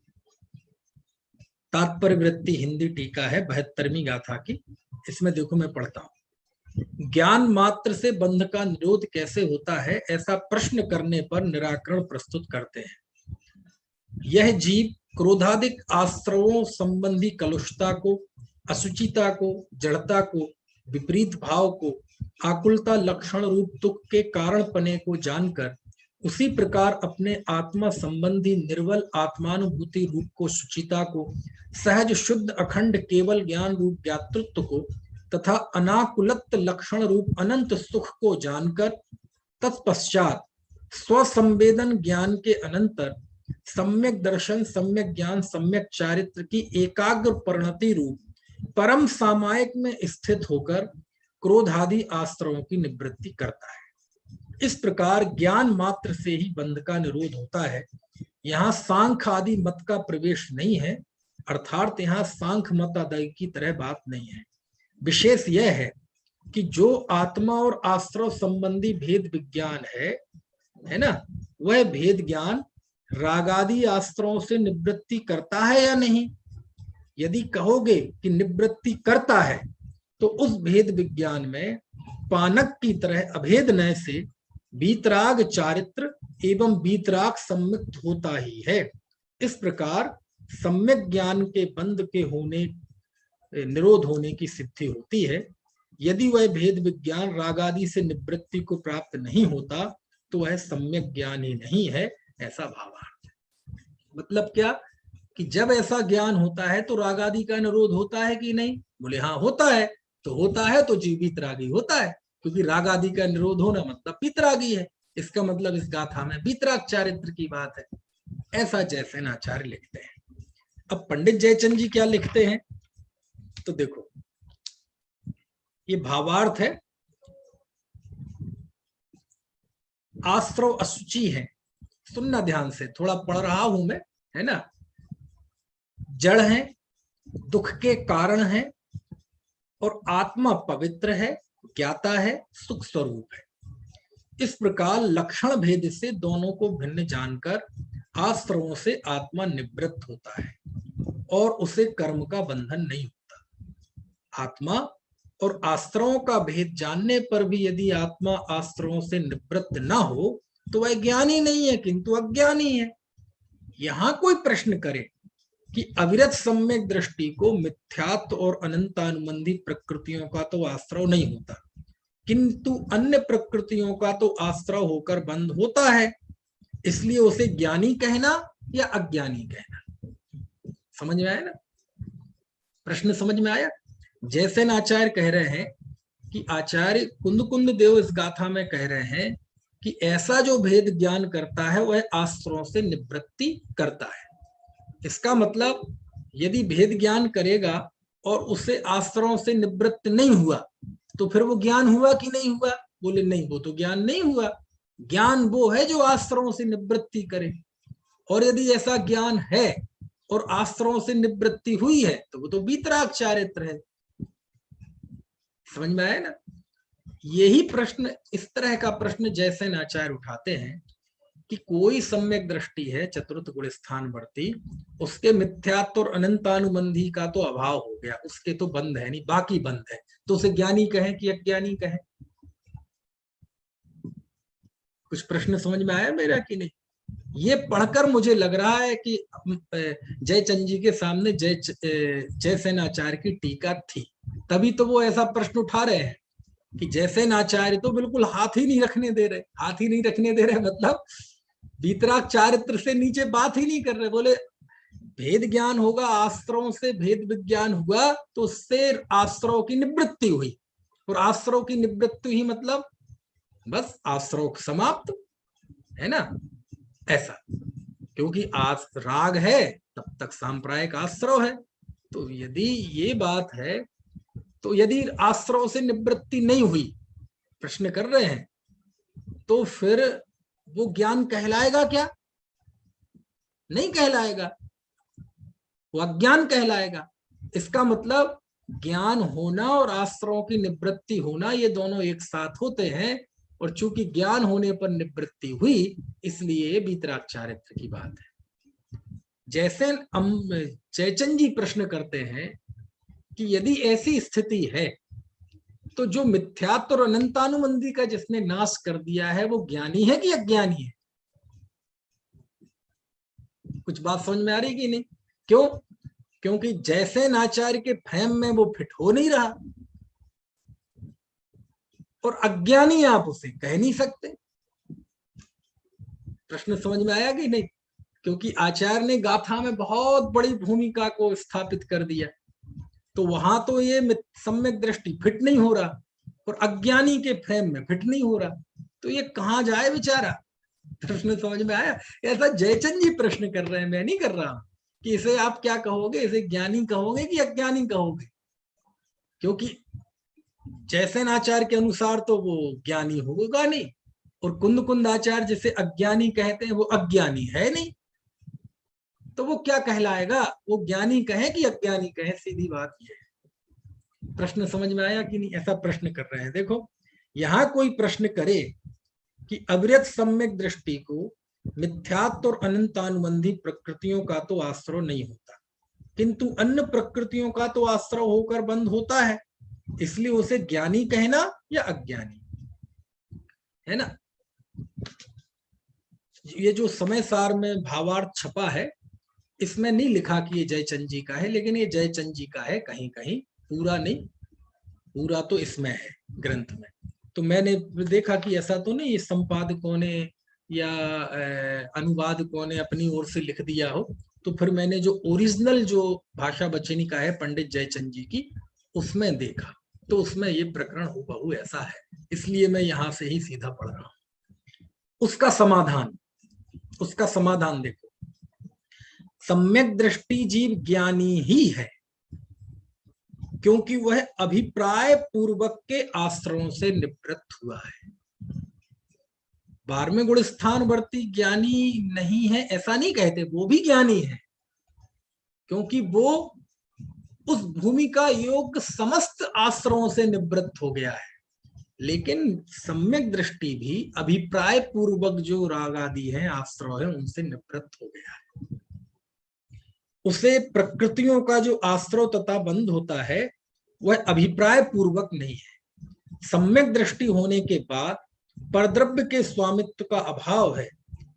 तात्पर्य वृत्ति हिंदी टीका है 72वीं गाथा की। इसमें देखो मैं पढ़ता हूं। ज्ञान मात्र से बंध का निरोध कैसे होता है, ऐसा प्रश्न करने पर निराकरण प्रस्तुत करते हैं। यह जीव क्रोधादिक आश्रवों संबंधी कलुषता को, असुचिता को, जड़ता को, विपरीत भाव को, आकुलता लक्षण रूप दुख के कारण पने को जानकर उसी प्रकार अपने आत्मा संबंधी निर्बल आत्मानुभूति रूप को, सुचिता को, सहज शुद्ध अखंड केवल ज्ञान रूप ज्ञातृत्व को तथा अनाकुलत लक्षण रूप अनंत सुख को जानकर तत्पश्चात स्वसंवेदन ज्ञान के अनंतर सम्यक दर्शन, सम्यक ज्ञान, सम्यक चारित्र की एकाग्र परिणति रूप परम सामायिक में स्थित होकर क्रोध आदि आश्रयों की निवृत्ति करता है। इस प्रकार ज्ञान मात्र से ही बंध का निरोध होता है। यहाँ सांख्य आदि मत का प्रवेश नहीं है, अर्थात यहाँ सांख्य मत आदि की तरह बात नहीं है। विशेष यह है कि जो आत्मा और आश्रव संबंधी भेद विज्ञान है ना, वह भेद ज्ञान रागादि आश्रयों से निवृत्ति करता है या नहीं। यदि कहोगे कि निवृत्ति करता है तो उस भेद विज्ञान में पानक की तरह अभेद नय से बीतराग चारित्र एवं बीतराग सम्मिलित होता ही है। इस प्रकार सम्यक ज्ञान के बंध के होने, निरोध होने की सिद्धि होती है। यदि वह भेद विज्ञान रागादि से निवृत्ति को प्राप्त नहीं होता तो वह सम्यक ज्ञान ही नहीं है, ऐसा भावार्थ। मतलब क्या? कि जब ऐसा ज्ञान होता है तो राग आदि का निरोध होता है कि नहीं? बोले हाँ होता है। तो होता है तो जीव वीतरागी होता है, क्योंकि राग आदि का निरोध होना मतलब वीतरागी है। इसका मतलब इस गाथा में वीतराग चारित्र की बात है, ऐसा जयसेन आचार्य लिखते हैं। अब पंडित जयचंद जी क्या लिखते हैं, तो देखो ये भावार्थ है। आश्रव असुचि है, सुनना ध्यान से, थोड़ा पढ़ रहा हूं मैं, है ना। जड़ है, दुख के कारण है, और आत्मा पवित्र है, ज्ञाता है, सुख स्वरूप है। इस प्रकार लक्षण भेद से दोनों को भिन्न जानकर आश्रवों से आत्मा निवृत्त होता है और उसे कर्म का बंधन नहीं होता। आत्मा और आश्रवों का भेद जानने पर भी यदि आत्मा आश्रवों से निवृत्त न हो तो वह ज्ञानी नहीं है किंतु अज्ञानी है। यहां कोई प्रश्न करे कि अविरत सम्यक दृष्टि को मिथ्यात्व और अनंतानुबंधी प्रकृतियों का तो आश्रव नहीं होता, किंतु अन्य प्रकृतियों का तो आश्रव होकर बंद होता है, इसलिए उसे ज्ञानी कहना या अज्ञानी कहना। समझ में आया ना? प्रश्न समझ में आया? जैसे आचार्य कह रहे हैं कि आचार्य कुंद देव इस गाथा में कह रहे हैं कि ऐसा जो भेद ज्ञान करता है वह आश्रवों से निवृत्ति करता है। इसका मतलब यदि भेद ज्ञान करेगा और उसे आश्रवों से निवृत्त नहीं हुआ तो फिर वो ज्ञान हुआ कि नहीं हुआ? बोले नहीं, वो तो ज्ञान नहीं हुआ। ज्ञान वो है जो आश्रवों से निवृत्ति करे, और यदि ऐसा ज्ञान है और आश्रवों से निवृत्ति हुई है तो वो तो वीतराग चारित्र है। समझ में आया ना? यही प्रश्न, इस तरह का प्रश्न जैसे आचार्य उठाते हैं कि कोई सम्यक दृष्टि है चतुर्थ गुण स्थान बढ़ती, उसके मिथ्यात्व और अनंतानुबंधी का तो अभाव हो गया, उसके तो बंद है नहीं, बाकी बंद है, तो उसे ज्ञानी कहें कि अज्ञानी कहें? कुछ प्रश्न समझ में आया मेरा कि नहीं? ये पढ़कर मुझे लग रहा है कि जयचंद जी के सामने जयसेन आचार्य की टीका थी, तभी तो वो ऐसा प्रश्न उठा रहे हैं कि जयसेन आचार्य तो बिल्कुल हाथ ही नहीं रखने दे रहे। हाथ ही नहीं रखने दे रहे मतलब वीतराग चारित्र से नीचे बात ही नहीं कर रहे। बोले भेद ज्ञान होगा, आश्रवों से भेद विज्ञान हुआ तो उससे आश्रव की निवृत्ति हुई, और आश्रव की निवृत्ति ही मतलब बस आश्रव समाप्त, है ना? ऐसा, क्योंकि राग है तब तक सांप्रायिक आश्रव है। तो यदि ये बात है तो यदि आश्रव से निवृत्ति नहीं हुई, प्रश्न कर रहे हैं, तो फिर वो ज्ञान कहलाएगा क्या? नहीं कहलाएगा, वो अज्ञान कहलाएगा। इसका मतलब ज्ञान होना और आश्रवों की निवृत्ति होना ये दोनों एक साथ होते हैं, और चूंकि ज्ञान होने पर निवृत्ति हुई इसलिए ये वीतराग चारित्र की बात है। जैसे जयचंद जी प्रश्न करते हैं कि यदि ऐसी स्थिति है तो जो मिथ्यात्व और अनंतानुबंधी का जिसने नाश कर दिया है वो ज्ञानी है कि अज्ञानी है? कुछ बात समझ में आ रही कि नहीं? क्यों? क्योंकि जैसेन आचार्य के फैम में वो फिट हो नहीं रहा, और अज्ञानी आप उसे कह नहीं सकते। प्रश्न समझ में आया कि नहीं? क्योंकि आचार्य ने गाथा में बहुत बड़ी भूमिका को स्थापित कर दिया, तो वहां तो ये सम्यक दृष्टि फिट नहीं हो रहा और अज्ञानी के फ्रेम में फिट नहीं हो रहा, तो ये कहां जाए बेचारा? प्रश्न समझ में आया? ऐसा जयचंद जी प्रश्न कर रहे हैं, मैं नहीं कर रहा कि इसे आप क्या कहोगे, इसे ज्ञानी कहोगे कि अज्ञानी कहोगे? क्योंकि जैसेन आचार्य के अनुसार तो वो ज्ञानी होगा नहीं, और कुंद आचार्य जिसे अज्ञानी कहते हैं वो अज्ञानी है नहीं, तो वो क्या कहलाएगा? वो ज्ञानी कहे कि अज्ञानी कहे? सीधी बात ये है। प्रश्न समझ में आया कि नहीं? ऐसा प्रश्न कर रहे हैं। देखो यहां कोई प्रश्न करे कि अविरत सम्यक दृष्टि को मिथ्यात्व और अनंतानुबंधी प्रकृतियों का तो आश्रय नहीं होता, किंतु अन्य प्रकृतियों का तो आश्रय होकर बंद होता है, इसलिए उसे ज्ञानी कहना या अज्ञानी, है ना? ये जो समय सार में भावार्थ छपा है इसमें नहीं लिखा कि ये जयचंद जी का है, लेकिन ये जयचंद जी का है कहीं कहीं, पूरा नहीं, पूरा तो इसमें है ग्रंथ में। तो मैंने देखा कि ऐसा तो नहीं संपादकों ने या अनुवादकों ने अपनी ओर से लिख दिया हो, तो फिर मैंने जो ओरिजिनल जो भाषा वचनिका है पंडित जयचंद जी की, उसमें देखा तो उसमें ये प्रकरण हूबहू ऐसा है, इसलिए मैं यहां से ही सीधा पढ़ रहा हूं। उसका समाधान देखो, सम्यक दृष्टि जीव ज्ञानी ही है, क्योंकि वह अभिप्राय पूर्वक के आश्रयों से निवृत्त हुआ है। 12वें गुण स्थान वर्ती ज्ञानी नहीं है ऐसा नहीं कहते, वो भी ज्ञानी है, क्योंकि वो उस भूमि का योग समस्त आश्रयों से निवृत्त हो गया है। लेकिन सम्यक दृष्टि भी अभिप्राय पूर्वक जो राग आदि है आश्रय है उनसे निवृत्त हो गया है। उसे प्रकृतियों का जो आश्रय तथा बंध होता है वह अभिप्राय पूर्वक नहीं है। सम्यक दृष्टि होने के बाद परद्रव्य के स्वामित्व का अभाव है,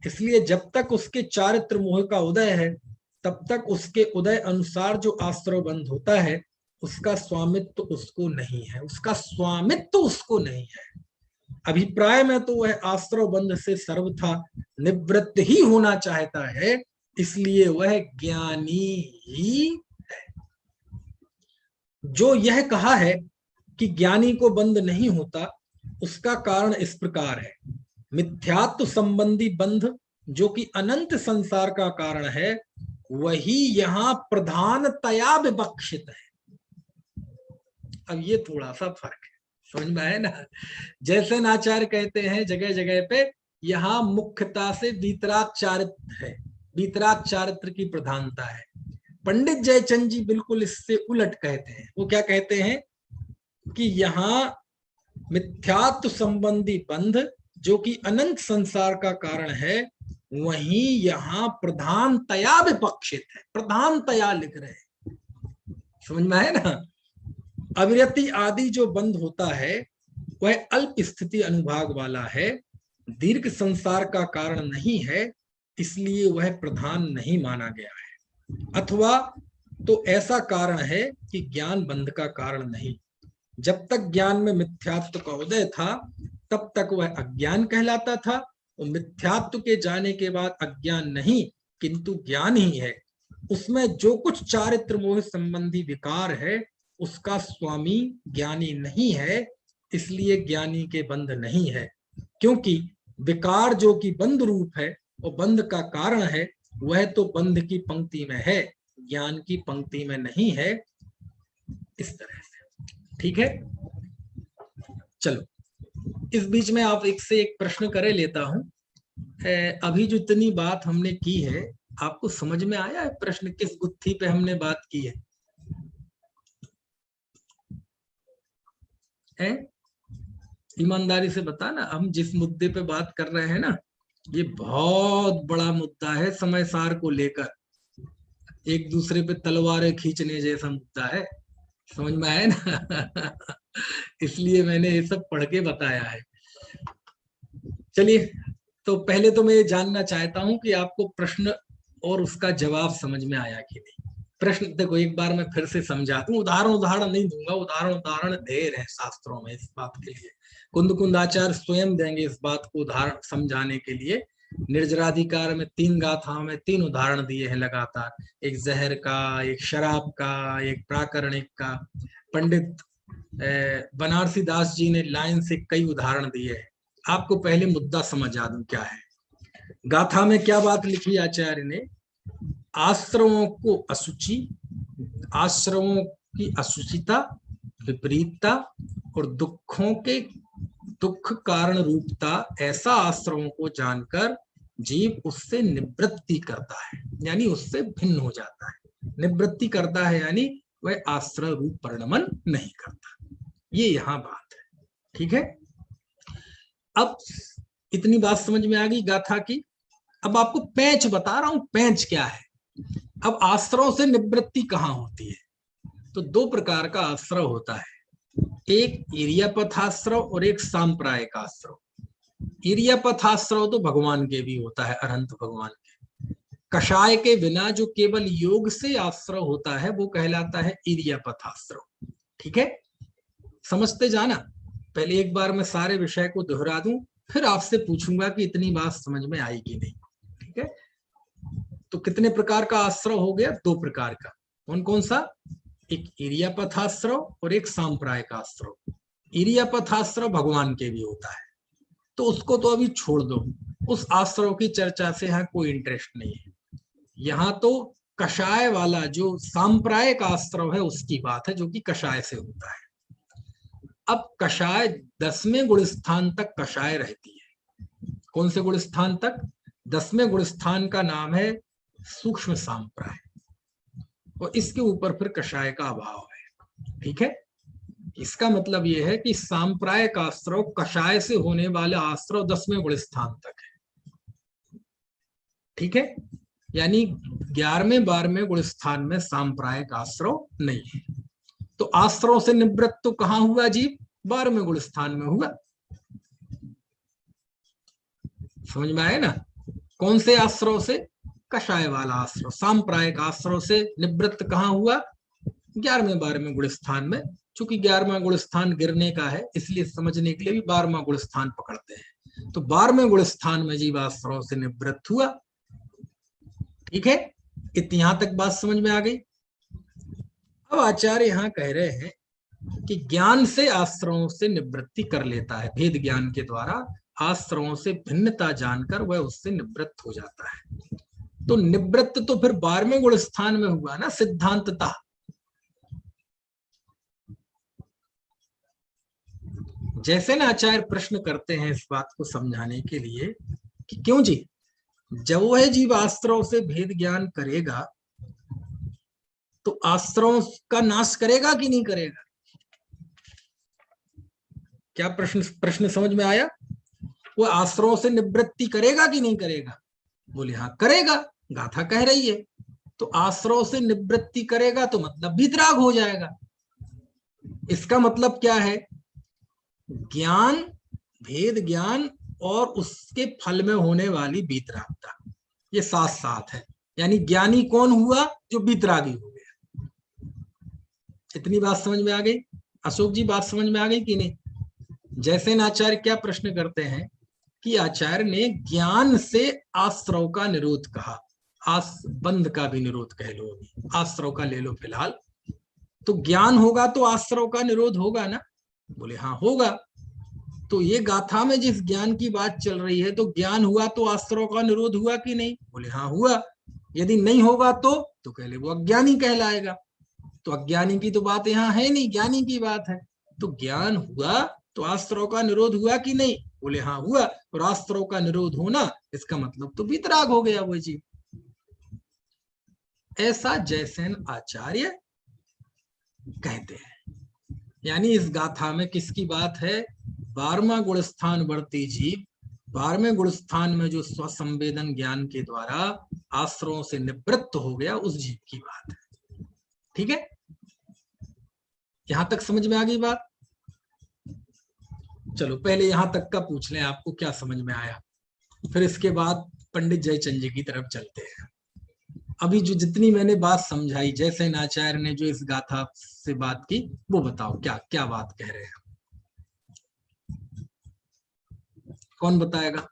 इसलिए जब तक उसके चारित्र मोह का उदय है तब तक उसके उदय अनुसार जो आश्रय बंध होता है उसका स्वामित्व उसको नहीं है, अभिप्राय में तो वह आश्रय बंध से सर्वथा निवृत्त ही होना चाहता है, इसलिए वह ज्ञानी ही है। जो यह कहा है कि ज्ञानी को बंध नहीं होता, उसका कारण इस प्रकार है। मिथ्यात्व संबंधी बंध जो कि अनंत संसार का कारण है वही यहाँ प्रधानतया विवक्षित है। अब ये थोड़ा सा फर्क है, समझ में आया ना। जैसे नाचार्य कहते हैं जगह जगह पे यहाँ मुख्यता से वीतराग चारित्र है, वीतराग चारित्र की प्रधानता है। पंडित जयचंद जी बिल्कुल इससे उलट कहते हैं। वो क्या कहते हैं कि यहाँ मिथ्यात्व संबंधी बंध जो कि अनंत संसार का कारण है वही यहाँ प्रधानतया विपक्षित है। प्रधानतया लिख रहे हैं, समझ में है ना। अविरति आदि जो बंध होता है वह अल्प स्थिति अनुभाग वाला है, दीर्घ संसार का कारण नहीं है, इसलिए वह प्रधान नहीं माना गया है। अथवा तो ऐसा कारण है कि ज्ञान बंध का कारण नहीं। जब तक ज्ञान में मिथ्यात्व का उदय था तब तक वह अज्ञान कहलाता था, और मिथ्यात्व के जाने के बाद अज्ञान नहीं किंतु ज्ञान ही है। उसमें जो कुछ चारित्र मोह संबंधी विकार है उसका स्वामी ज्ञानी नहीं है, इसलिए ज्ञानी के बंध नहीं है। क्योंकि विकार जो कि बंध रूप है और बंध का कारण है वह तो बंध की पंक्ति में है, ज्ञान की पंक्ति में नहीं है। इस तरह से ठीक है। चलो इस बीच में आप एक से एक प्रश्न करे लेता हूं। अभी जो इतनी बात हमने की है आपको समझ में आया है प्रश्न किस गुत्थी पे हमने बात की है? ईमानदारी से बता ना, हम जिस मुद्दे पे बात कर रहे हैं ना ये बहुत बड़ा मुद्दा है, समय सार को लेकर एक दूसरे पे तलवारें खींचने जैसा मुद्दा है, समझ में आया ना। इसलिए मैंने ये सब पढ़ के बताया है। चलिए तो पहले तो मैं ये जानना चाहता हूं कि आपको प्रश्न और उसका जवाब समझ में आया कि नहीं। प्रश्न देखो एक बार मैं फिर से समझा दूं, उदाहरण नहीं दूंगा, उदाहरण ढेर है शास्त्रों में इस बात के लिए। कुंद आचार्य स्वयं देंगे इस बात को उदाहरण समझाने के लिए। निर्जराधिकार में 3 गाथाओं में 3 उदाहरण दिए हैं लगातार, एक जहर का, एक शराब का, एक प्राकरणिक का। पंडित बनारसी दास जी ने लाइन से कई उदाहरण दिए हैं। आपको पहले मुद्दा समझा दूं क्या है। गाथा में क्या बात लिखी आचार्य ने, आश्रमों को अशुचि, आश्रमों की अशुचिता, विपरीतता और दुखों के दुख कारण रूपता, ऐसा आश्रमों को जानकर जीव उससे निवृत्ति करता है, यानी उससे भिन्न हो जाता है। निवृत्ति करता है यानी वह आश्रय रूप परिणमन नहीं करता। ये यहाँ बात है, ठीक है। अब इतनी बात समझ में आ गई गाथा की। अब आपको पैंच बता रहा हूं, पैंच क्या है। अब आश्रयों से निवृत्ति कहाँ होती है? तो 2 प्रकार का आश्रय होता है, एक इरियापथाश्रय और एक सांप्रायिक आश्रय। इरियापथाश्रय तो भगवान के भी होता है, अरहंत भगवान के। कषाय के बिना जो केवल योग से आश्रय होता है वो कहलाता है इरियापथाश्रय, ठीक है। समझते जाना। पहले एक बार मैं सारे विषय को दोहरा दूं, फिर आपसे पूछूंगा कि इतनी बात समझ में आई कि नहीं, ठीक है। तो कितने प्रकार का आश्रव हो गया? 2 प्रकार का। कौन कौन सा? एक इरियापथाश्रव और एक सांप्रायिक आश्रव। इरियापथाश्रव भगवान के भी होता है, तो उसको तो अभी छोड़ दो, उस आश्रव की चर्चा से यहाँ कोई इंटरेस्ट नहीं है। यहाँ तो कषाय वाला जो सांप्रायिक आश्रव है उसकी बात है, जो कि कषाय से होता है। अब कषाय 10वें गुण स्थान तक कषाय रहती है। कौन से गुण स्थान तक? 10वें गुण स्थान का नाम है सूक्ष्म सांप्राय, और इसके ऊपर फिर कषाय का अभाव है। ठीक है, इसका मतलब यह है कि सांप्रायिक आश्रव कषाय से होने वाले आश्रव 10वें गुण स्थान तक है। ठीक है, यानी 11वें 12वें गुण स्थान में सांप्रायिक आश्रव नहीं है। तो आश्रव से निवृत्त तो कहां हुआ जीव? 12वें गुण स्थान में हुआ। समझ में आए ना? कौन से आश्रव से? कषाय वाला आश्रव। सांप्रायिक आश्रव से निवृत्त कहां हुआ? 11वें 12वें गुण स्थान में। चूंकि 11वां गुण स्थान गिरने का है, इसलिए समझने के लिए भी 12वां गुण स्थान पकड़ते हैं। तो 12वें गुण स्थान में जीव आश्रव से निवृत्त हुआ। ठीक है, यहां तक बात समझ में आ गई। अब आचार्य यहां कह रहे हैं कि ज्ञान से आश्रवों से निवृत्ति कर लेता है। भेद ज्ञान के द्वारा आश्रवों से भिन्नता जानकर वह उससे निवृत्त हो जाता है। तो निवृत्त तो फिर 12वें गुण स्थान में हुआ ना सिद्धांततः। जैसे ना आचार्य प्रश्न करते हैं इस बात को समझाने के लिए कि क्यों जी, जब वह जीव आश्रव से भेद ज्ञान करेगा तो आश्रव का नाश करेगा कि नहीं करेगा? क्या प्रश्न समझ में आया? वो आश्रव से निवृत्ति करेगा कि नहीं करेगा? बोले हाँ करेगा, गाथा कह रही है। तो आश्रव से निवृत्ति करेगा तो मतलब वितराग हो जाएगा। इसका मतलब क्या है? ज्ञान, भेद ज्ञान और उसके फल में होने वाली वितरागता, ये साथ साथ है। यानी ज्ञानी कौन हुआ? जो वितरागी हो गया। इतनी बात समझ में आ गई? अशोक जी बात समझ में आ गई कि नहीं? जैसे आचार्य क्या प्रश्न करते हैं कि आचार्य ने ज्ञान से आश्रव का निरोध कहा, बंध का भी निरोध कह लो, आश्रव का ले लो फिलहाल। तो ज्ञान होगा तो आश्रव का निरोध होगा ना? बोले हाँ होगा। तो ये गाथा में जिस ज्ञान की बात चल रही है, तो ज्ञान हुआ तो आश्रव का निरोध हुआ कि नहीं? बोले हाँ हुआ। यदि नहीं होगा तो कह ले वो अज्ञानी कहलाएगा। तो अज्ञानी की तो बात यहाँ है नहीं, ज्ञानी की बात है। तो ज्ञान हुआ तो आश्रव का निरोध हुआ कि नहीं? बोले हाँ हुआ। और आश्रव का निरोध होना इसका मतलब तो वितराग हो गया वो जीव। ऐसा जैसेन आचार्य कहते हैं। यानी इस गाथा में किसकी बात है? 12वां गुण स्थान वर्ती जीव, 12वें गुण स्थान में जो स्वसंवेदन ज्ञान के द्वारा आश्रवों से निवृत्त हो गया, उस जीव की बात है। ठीक है, यहां तक समझ में आ गई बात? चलो पहले यहां तक का पूछ लें, आपको क्या समझ में आया, फिर इसके बाद पंडित जयचंद जी की तरफ चलते हैं। अभी जो जितनी मैंने बात समझाई, जैसे आचार्य ने जो इस गाथा से बात की, वो बताओ क्या क्या बात कह रहे हैं? कौन बताएगा?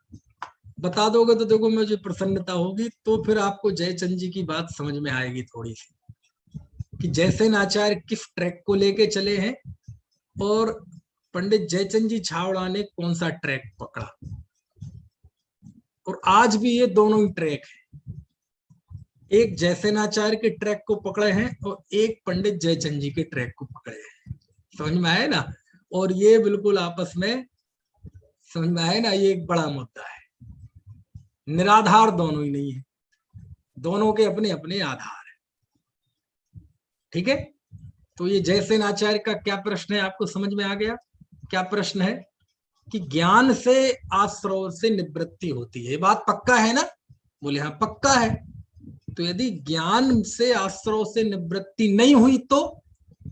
बता दोगे तो देखो मुझे प्रसन्नता होगी, तो फिर आपको जयचंद जी की बात समझ में आएगी थोड़ी सी, कि जैसे आचार्य किस ट्रैक को लेके चले हैं और पंडित जयचंद जी छावड़ा ने कौन सा ट्रैक पकड़ा। और आज भी ये दोनों ही ट्रैक है, एक जयसेनाचार्य के ट्रैक को पकड़े हैं और एक पंडित जयचंद जी के ट्रैक को पकड़े हैं। समझ में आए ना? और ये बिल्कुल आपस में समझ में आए ना, ये एक बड़ा मुद्दा है। निराधार दोनों ही नहीं है, दोनों के अपने अपने आधार है। ठीक है, तो ये जयसेनाचार्य का क्या प्रश्न है, आपको समझ में आ गया? क्या प्रश्न है कि ज्ञान से आश्रव से निवृत्ति होती है, बात पक्का है ना? बोले हाँ पक्का है। तो यदि ज्ञान से आश्रव से निवृत्ति नहीं हुई तो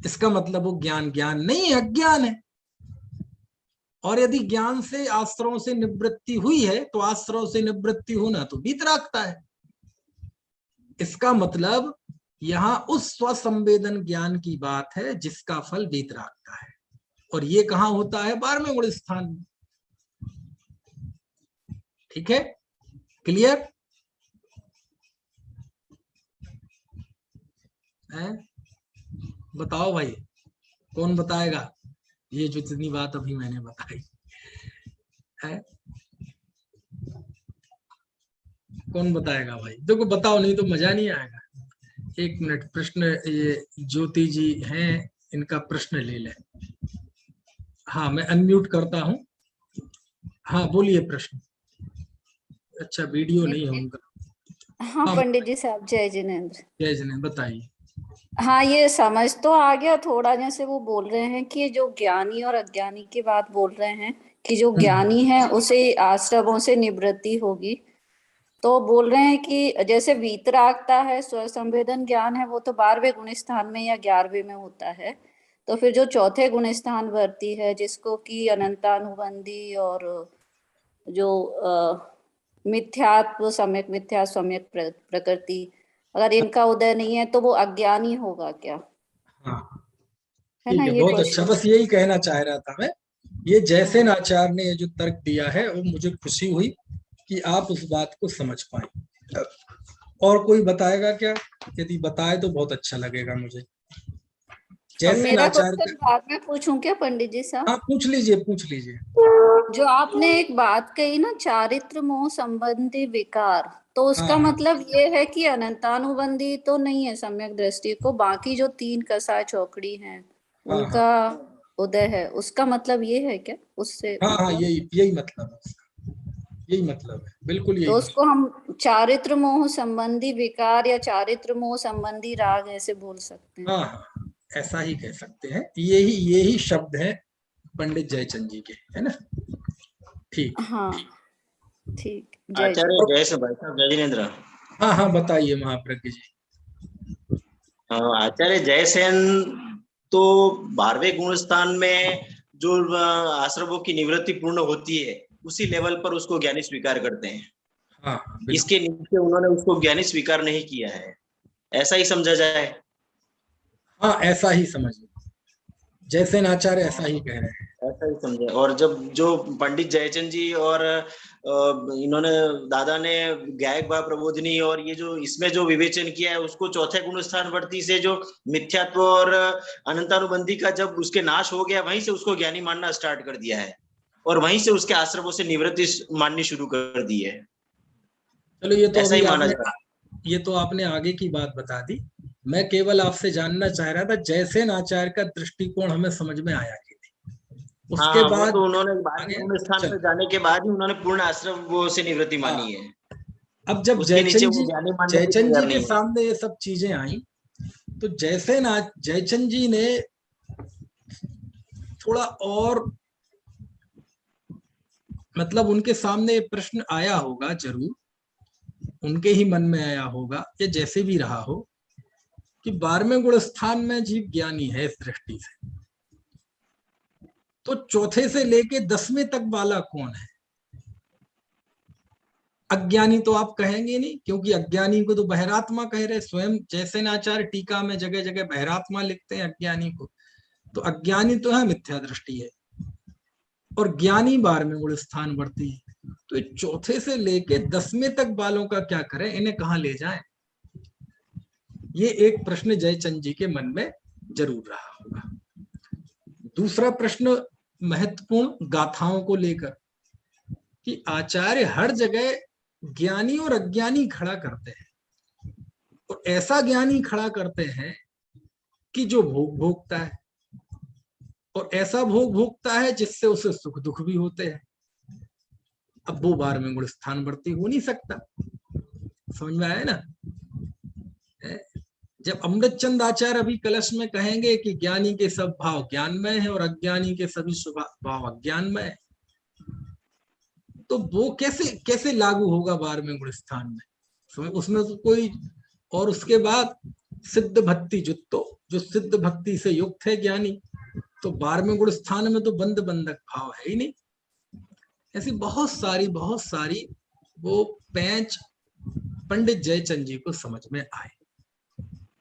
इसका मतलब वो ज्ञान ज्ञान नहीं है, अज्ञान है। और यदि ज्ञान से आश्रव से निवृत्ति हुई है तो आश्रव से निवृत्ति होना तो वितरागता है। इसका मतलब यहां उस स्वसंवेदन ज्ञान की बात है जिसका फल वितरागता है, और ये कहां होता है? 12वें गुण स्थान में। ठीक है, क्लियर? हैं? बताओ भाई, कौन बताएगा ये जो जितनी बात अभी मैंने बताई है? कौन बताएगा भाई? देखो बताओ, नहीं तो मजा नहीं आएगा। एक मिनट, प्रश्न ये ज्योति जी हैं, इनका प्रश्न ले लें। हाँ, मैं अनम्यूट करता हूँ। हाँ बोलिए प्रश्न। अच्छा, वीडियो नहीं है उनका। हाँ हाँ पंडित जी साहब, जय जिनेन्द्र। जय जिनेन्द्र, बताइए। हाँ, ये समझ तो आ गया थोड़ा, जैसे वो बोल रहे हैं कि जो ज्ञानी और अज्ञानी की बात बोल रहे हैं कि जो ज्ञानी है उसे आश्रमों से निवृत्ति होगी। तो बोल रहे हैं कि जैसे वीतरागता है, स्व संवेदन ज्ञान है, वो तो 12वें गुण स्थान में या 11वें में होता है। तो फिर जो चौथे गुण स्थान वर्ती है, जिसको कि अनंतानुबंधी और जो मिथ्यात्व, सम्यक मिथ्या, सम्यक प्रकृति, अगर इनका उदय नहीं है तो वो अज्ञानी होगा क्या? हाँ है ना ठीक है, ये बहुत अच्छा। क्वेश्चन? बस यही कहना चाह रहा था मैं। ये जैसे नाचार्य ने जो तर्क दिया है वो मुझे खुशी हुई कि आप उस बात को समझ पाए। और कोई बताएगा क्या? यदि बताए तो बहुत अच्छा लगेगा मुझे। अब जैसे मेरा नाचार्य क्वेश्चन बाद में पूछूं क्या पंडित जी साहब? हाँ पूछ लीजिए, पूछ लीजिए। जो आपने एक बात कही ना, चारित्र मोह संबंधी विकार, तो उसका हाँ मतलब ये है कि अनंतानुबंधी तो नहीं है सम्यक दृष्टि को, बाकी जो 3 कसाय चौकड़ी हैं हाँ उनका उदय है, उसका मतलब ये है क्या? उससे हाँ हाँ, मतलब यही मतलब है उसका। यही मतलब है, बिल्कुल यही तो मतलब। उसको हम चारित्र मोह संबंधी विकार या चारित्र मोह संबंधी राग ऐसे बोल सकते हैं। हाँ हाँ, ऐसा ही कह सकते हैं। यही शब्द है पंडित जयचंद जी के, है ना? ठीक। हाँ ठीक, जय आचार्य जय। जय से भाई साहब, जय जिनेन्द्र। हाँ हाँ बताइए महाप्रज्ञ जी। आचार्य जयसेन तो 12वें गुण स्थान में जो आश्रमों की निवृत्ति पूर्ण होती है उसी लेवल पर उसको ज्ञानी स्वीकार करते हैं। हाँ हाँ बिल्कुल। इसके नीचे उन्होंने उसको ज्ञानी स्वीकार नहीं किया है, ऐसा ही समझा जाए? हाँ ऐसा ही समझिए, जैसे आचार्य ऐसा ही कह रहे हैं। ऐसा ही समझे। और जब जो पंडित जयचंद जी और इन्होंने दादा ने गायक भाव प्रबोधिनी और ये जो इसमें जो विवेचन किया है उसको चौथे गुण स्थान वर्ती से जो मिथ्यात्व और अनंतानुबंधी का जब उसके नाश हो गया, वहीं से उसको ज्ञानी मानना स्टार्ट कर दिया है और वहीं से उसके आश्रमों से निवृत्ति माननी शुरू कर दी है। चलो ये तो ऐसा अभी ही माना आपने, जाता ये तो आपने आगे की बात बता दी। मैं केवल आपसे जानना चाह रहा था जैसे आचार्य का दृष्टिकोण हमें समझ में आया कि नहीं, उसके हाँ, वो बाद तो उन्होंने 12वें गुण स्थान चल। पर जाने के बाद ही उन्होंने पूर्ण आश्रम वो से निवृत्ति हाँ, मानी है। अब जब उसके नीचे वो ज्ञानी मानने को जयचंद जी तैयार के नहीं है। सामने ये सब चीजें आई, तो जयचंद जी ने थोड़ा और, मतलब उनके सामने प्रश्न आया होगा जरूर, उनके ही मन में आया होगा या जैसे भी रहा हो कि 12वें गुण स्थान में जीव ज्ञानी है इस दृष्टि से, तो चौथे से लेके 10वें तक वाला कौन है? अज्ञानी तो आप कहेंगे नहीं, क्योंकि अज्ञानी को तो बहिरात्मा कह रहे स्वयं। जैसे आचार्य टीका में जगह जगह बहिरात्मा लिखते हैं अज्ञानी को, तो अज्ञानी तो है, मिथ्या दृष्टि है, और ज्ञानी 12वें गुण स्थान वर्ती है। तो चौथे से लेके 10वें तक वालों का क्या करें, इन्हें कहां ले जाएं? ये एक प्रश्न जयचंद जी के मन में जरूर रहा होगा। दूसरा प्रश्न महत्वपूर्ण गाथाओं को लेकर, कि आचार्य हर जगह ज्ञानी और अज्ञानी खड़ा करते हैं, और ऐसा ज्ञानी खड़ा करते हैं कि जो भोग भोगता है, और ऐसा भोग भोगता है जिससे उसे सुख दुख भी होते हैं। अब वो 12वें गुण स्थान वर्ती हो नहीं सकता। समझ में आया ना? जब अमृतचंद आचार्य अभी कलश में कहेंगे कि ज्ञानी के सब भाव ज्ञानमय है और अज्ञानी के सभी भाव अज्ञानमय है, तो वो कैसे कैसे लागू होगा 12वें गुण स्थान में? उसमें तो कोई, और उसके बाद सिद्ध भक्ति जुत्तो, जो सिद्ध भक्ति से युक्त है ज्ञानी, तो 12वें गुण स्थान में तो बंद बंधक भाव है ही नहीं। ऐसी बहुत सारी वो पैंच पंडित जयचंद जी को समझ में आए।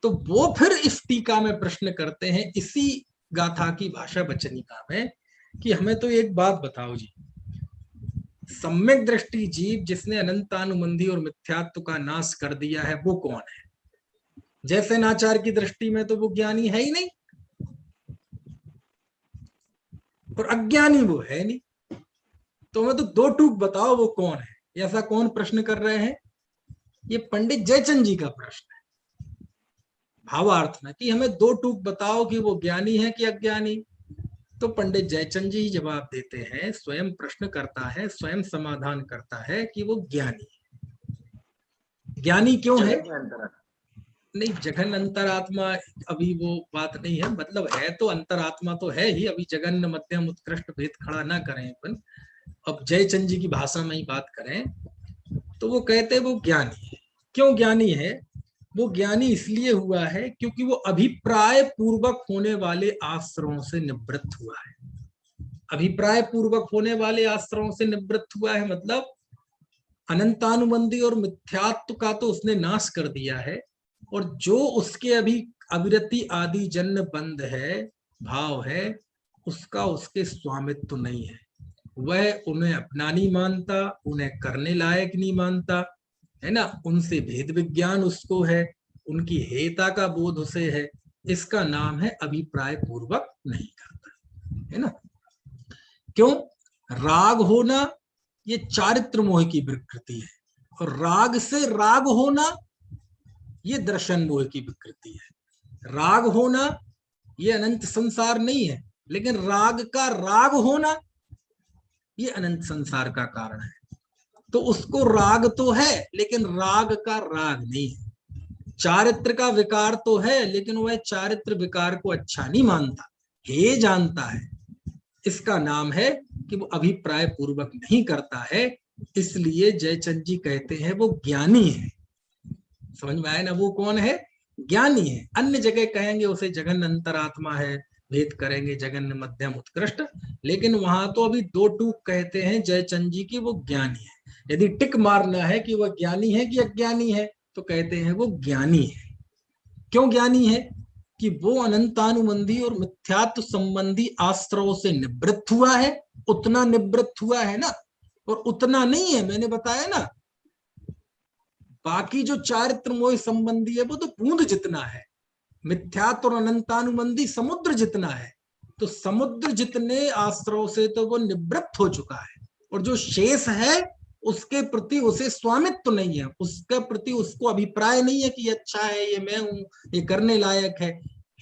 तो वो फिर इस टीका में प्रश्न करते हैं, इसी गाथा की भाषा वचनिका में, कि हमें तो एक बात बताओ जी, सम्यक दृष्टि जीव जिसने अनंतानुबंधी और मिथ्यात्व का नाश कर दिया है, वो कौन है? जैसेनाचार्य की दृष्टि में तो वो ज्ञानी है ही नहीं, और अज्ञानी वो है नहीं। तो हमें तो दो टूक बताओ वो कौन है। ऐसा कौन प्रश्न कर रहे हैं? ये पंडित जयचंद जी का प्रश्न है, भावार्थ में, कि हमें दो टूक बताओ कि वो ज्ञानी है कि अज्ञानी। तो पंडित जयचंद जी जवाब देते हैं, स्वयं प्रश्न करता है, स्वयं समाधान करता है कि वो ज्ञानी है। ज्ञानी क्यों है? नहीं, जघन अंतरात्मा अभी वो बात नहीं है, मतलब है तो अंतरात्मा तो है ही, अभी जघन्य मध्यम उत्कृष्ट भेद खड़ा ना करें अपन, अब जयचंद जी की भाषा में ही बात करें। तो वो कहते हैं वो ज्ञानी है। क्यों ज्ञानी है? वो ज्ञानी इसलिए हुआ है क्योंकि वो अभिप्राय पूर्वक होने वाले आश्रयों से निवृत्त हुआ है। अभिप्राय पूर्वक होने वाले आश्रयों से निवृत्त हुआ है मतलब अनंतानुबंधी और मिथ्यात्व का तो उसने नाश कर दिया है, और जो उसके अभी अविरति आदि जन्य बंध है, भाव है, उसका उसके स्वामित्व नहीं है। वह उन्हें अपना नहीं मानता, उन्हें करने लायक नहीं मानता, है ना, उनसे भेद विज्ञान उसको है, उनकी हेयता का बोध उसे है। इसका नाम है अभिप्राय पूर्वक नहीं करता, है ना। क्यों? राग होना ये चारित्र मोह की विकृति है, और राग से राग होना ये दर्शन मोह की विकृति है। राग होना ये अनंत संसार नहीं है, लेकिन राग का राग होना ये अनंत संसार का कारण है। तो उसको राग तो है, लेकिन राग का राग नहीं है। चारित्र का विकार तो है, लेकिन वह चारित्र विकार को अच्छा नहीं मानता, हे जानता है। इसका नाम है कि वो अभिप्राय पूर्वक नहीं करता है। इसलिए जयचंद जी कहते हैं वो ज्ञानी है। समझ में आया ना? वो कौन है? ज्ञानी है। अन्य जगह कहेंगे उसे जघन अंतरात्मा है, भेद करेंगे जघन मध्यम उत्कृष्ट, लेकिन वहां तो अभी दो टूक कहते हैं जयचंद जी की वो ज्ञानी है। यदि टिक मारना है कि वह ज्ञानी है कि अज्ञानी है, तो कहते हैं वो ज्ञानी है। क्यों ज्ञानी है? कि वो अनंतानुबंधी और मिथ्यात्व संबंधी आश्रयों से निवृत्त हुआ है, उतना निवृत्त हुआ है ना, और उतना नहीं है, मैंने बताया ना। बाकी जो चारित्र मोह संबंधी है वो तो बूंद जितना है, मिथ्यात्व और अनंतानुबंधी समुद्र जितना है। तो समुद्र जितने आश्रयों से तो वो निवृत्त हो चुका है, और जो शेष है उसके प्रति उसे स्वामित्व नहीं है, उसके प्रति उसको अभिप्राय नहीं है कि ये अच्छा है, ये मैं हूं, ये करने लायक है।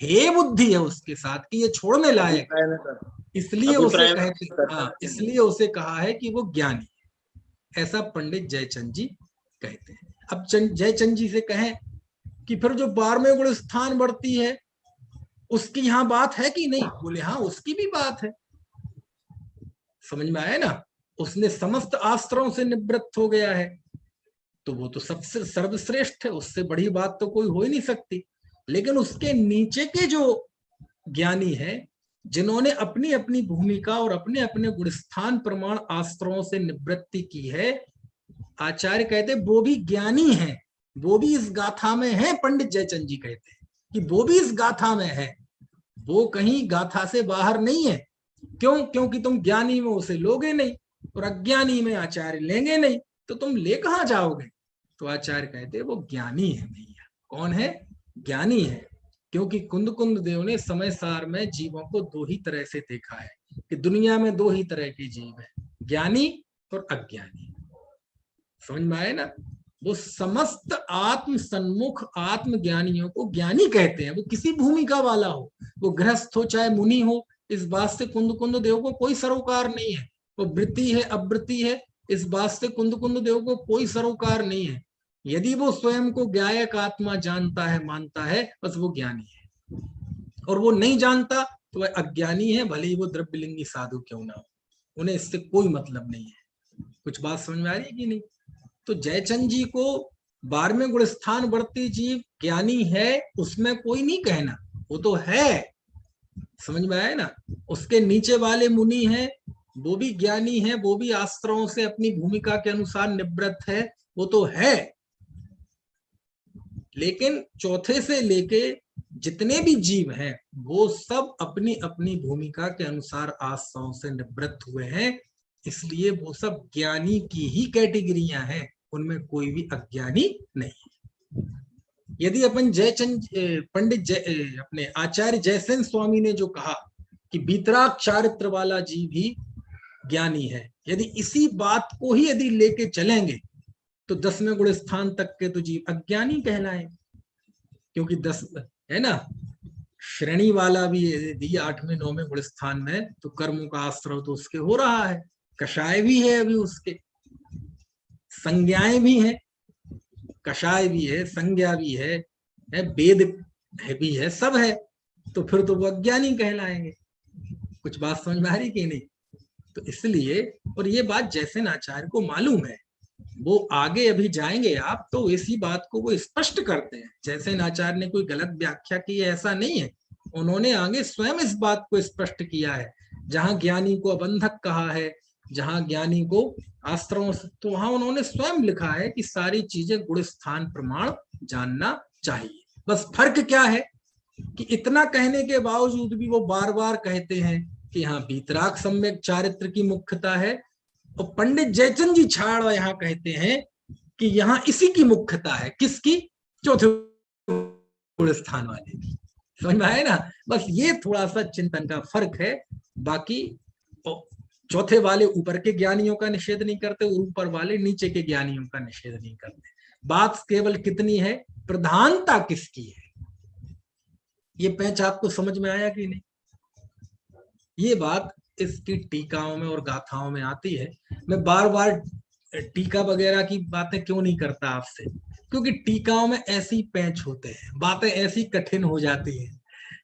हे बुद्धि है उसके साथ कि ये छोड़ने लायक है। इसलिए उसे कहते, हाँ, इसलिए उसे कहा है कि वो ज्ञानी है। ऐसा पंडित जयचंद जी कहते हैं। अब जयचंद जी से कहें कि फिर जो 12वें गुण स्थान बढ़ती है उसकी यहाँ बात है कि नहीं? बोले हाँ, उसकी भी बात है। समझ में आया ना? उसने समस्त आश्रयों से निवृत्त हो गया है, तो वो तो सबसे सर्वश्रेष्ठ है, उससे बड़ी बात तो कोई हो ही नहीं सकती। लेकिन उसके नीचे के जो ज्ञानी है, जिन्होंने अपनी अपनी भूमिका और अपने अपने गुणस्थान प्रमाण आश्रयों से निवृत्ति की है, आचार्य कहते वो भी ज्ञानी है, वो भी इस गाथा में है। पंडित जयचंद जी कहते हैं कि वो भी इस गाथा में है, वो कहीं गाथा से बाहर नहीं है। क्यों? क्योंकि तुम ज्ञानी में उसे लोगे नहीं, और अज्ञानी में आचार्य लेंगे नहीं, तो तुम ले कहां जाओगे? तो आचार्य कहते वो ज्ञानी है भैया। कौन है? ज्ञानी है। क्योंकि कुंद कुंद देव ने समय सार में जीवों को दो ही तरह से देखा है, कि दुनिया में दो ही तरह के जीव है, ज्ञानी और अज्ञानी। समझ में आए ना? वो समस्त आत्म सन्मुख आत्मज्ञानियों को ज्ञानी कहते हैं। वो किसी भूमिका वाला हो, वो गृहस्थ हो चाहे मुनि हो, इस बात से कुंद कुंद देव को कोई सरोकार नहीं है। वो वृत्ति है अवृत्ति है, इस बात से कुंद कुंद देव को कोई सरोकार नहीं है। यदि वो स्वयं को ज्ञायक आत्मा जानता है, मानता है, बस वो ज्ञानी है। और वो नहीं जानता तो वह अज्ञानी है, भले ही वो द्रव्यलिंगी साधु क्यों ना हो, उन्हें इससे कोई मतलब नहीं है। कुछ बात समझ में आ रही है कि नहीं? तो जयचंद जी को 12वें गुण स्थान बढ़ती जीव ज्ञानी है, उसमें कोई नहीं कहना, वो तो है। समझ में आया ना? उसके नीचे वाले मुनि हैं, वो भी ज्ञानी है, वो भी आश्रयों से अपनी भूमिका के अनुसार निवृत्त है, वो तो है। लेकिन चौथे से लेके जितने भी जीव हैं वो सब अपनी अपनी भूमिका के अनुसार आश्रयों से निवृत्त हुए हैं, इसलिए वो सब ज्ञानी की ही कैटेगरियां हैं, उनमें कोई भी अज्ञानी नहीं। यदि अपन पंडित अपने आचार्य जयसेन स्वामी ने जो कहा कि वीतराग चारित्र वाला जीव भी ज्ञानी है, यदि इसी बात को ही यदि लेके चलेंगे तो 10वें गुण स्थान तक के तो जीव अज्ञानी कहलाए, क्योंकि 10 है ना, श्रेणी वाला भी दिया 8वें 9वें गुण स्थान में, तो कर्मों का आश्रय तो उसके हो रहा है, कषाय भी है अभी उसके, संज्ञाएं भी है, कषाय भी है, संज्ञा भी है, वेद भी है, सब है, तो फिर तो वो अज्ञानी कहलाएंगे। कुछ बात समझ में आ रही कि नहीं? तो इसलिए, और ये बात जैसे आचार्य को मालूम है, वो आगे अभी जाएंगे आप तो इसी बात को वो स्पष्ट करते हैं। जैसे आचार्य ने कोई गलत व्याख्या की है ऐसा नहीं है, उन्होंने आगे स्वयं इस बात को स्पष्ट किया है। जहां ज्ञानी को अबंधक कहा है, जहां ज्ञानी को आश्रम, तो वहां उन्होंने स्वयं लिखा है कि सारी चीजें गुण स्थान प्रमाण जानना चाहिए। बस फर्क क्या है कि इतना कहने के बावजूद भी वो बार बार कहते हैं कि हाँ वीतराग सम्यक चारित्र की मुख्यता है, और पंडित जयचंद जी छाड़ यहाँ कहते हैं कि यहाँ इसी की मुख्यता है। किसकी? चौथे गुण स्थान वाले की। समझ में आए ना? बस ये थोड़ा सा चिंतन का फर्क है। बाकी चौथे वाले ऊपर के ज्ञानियों का निषेध नहीं करते, और ऊपर वाले नीचे के ज्ञानियों का निषेध नहीं करते। बात केवल कितनी है, प्रधानता किसकी है। ये पैंच आपको समझ में आया कि नहीं? ये बात इसकी टीकाओं में और गाथाओं में आती है। मैं बार बार टीका वगैरह की बातें क्यों नहीं करता आपसे, क्योंकि टीकाओं में ऐसी पैंच होते हैं, बातें ऐसी कठिन हो जाती हैं।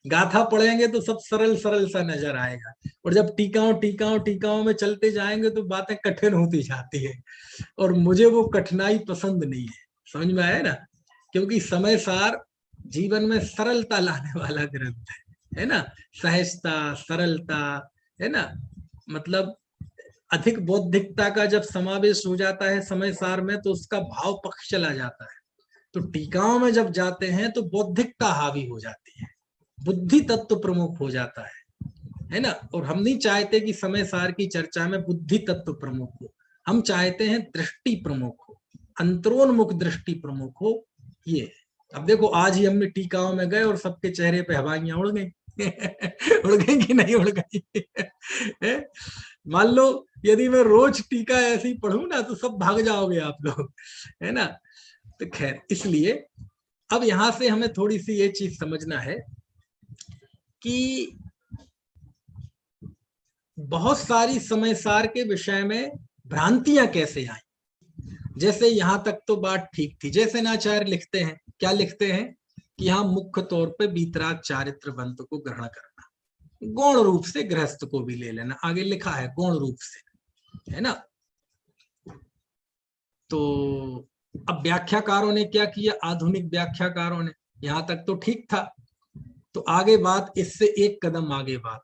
गाथा पढ़ेंगे तो सब सरल सरल सा नजर आएगा, और जब टीकाओं में चलते जाएंगे तो बातें कठिन होती जाती है, और मुझे वो कठिनाई पसंद नहीं है। समझ में आया ना? क्योंकि समय सार जीवन में सरलता लाने वाला ग्रंथ है ना, सहजता, सरलता, है ना, मतलब अधिक बौद्धिकता का जब समावेश हो जाता है समय सार में तो उसका भाव पक्ष चला जाता है। तो टीकाओं में जब जाते हैं तो बौद्धिकता हावी हो जाती है, बुद्धि तत्व प्रमुख हो जाता है ना। और हम नहीं चाहते कि समय सार की चर्चा में बुद्धि तत्व प्रमुख हो, हम चाहते हैं दृष्टि प्रमुख हो, अंतरोन्मुख दृष्टि प्रमुख हो। ये अब देखो, आज ही हमने टीकाओं में गए और सबके चेहरे पे हवाइयां उड़ गई उड़ गई कि नहीं उड़ गई? मान लो यदि मैं रोज टीका ऐसे ही पढ़ूं ना तो सब भाग जाओगे आप लोग, है ना। तो खैर, इसलिए अब यहां से हमें थोड़ी सी ये चीज समझना है कि बहुत सारी समय सार के विषय में भ्रांतियां कैसे आई। जैसे यहां तक तो बात ठीक थी, जैसे आचार्य लिखते हैं, क्या लिखते हैं कि यहाँ मुख्य तौर पे वीतराग चारित्र बंध को ग्रहण करना, गौण रूप से गृहस्थ को भी ले लेना, आगे लिखा है गौण रूप से, है ना। तो अब व्याख्याकारों ने क्या किया, आधुनिक व्याख्याकारों ने, यहां तक तो ठीक था। तो आगे बात इससे एक कदम आगे बात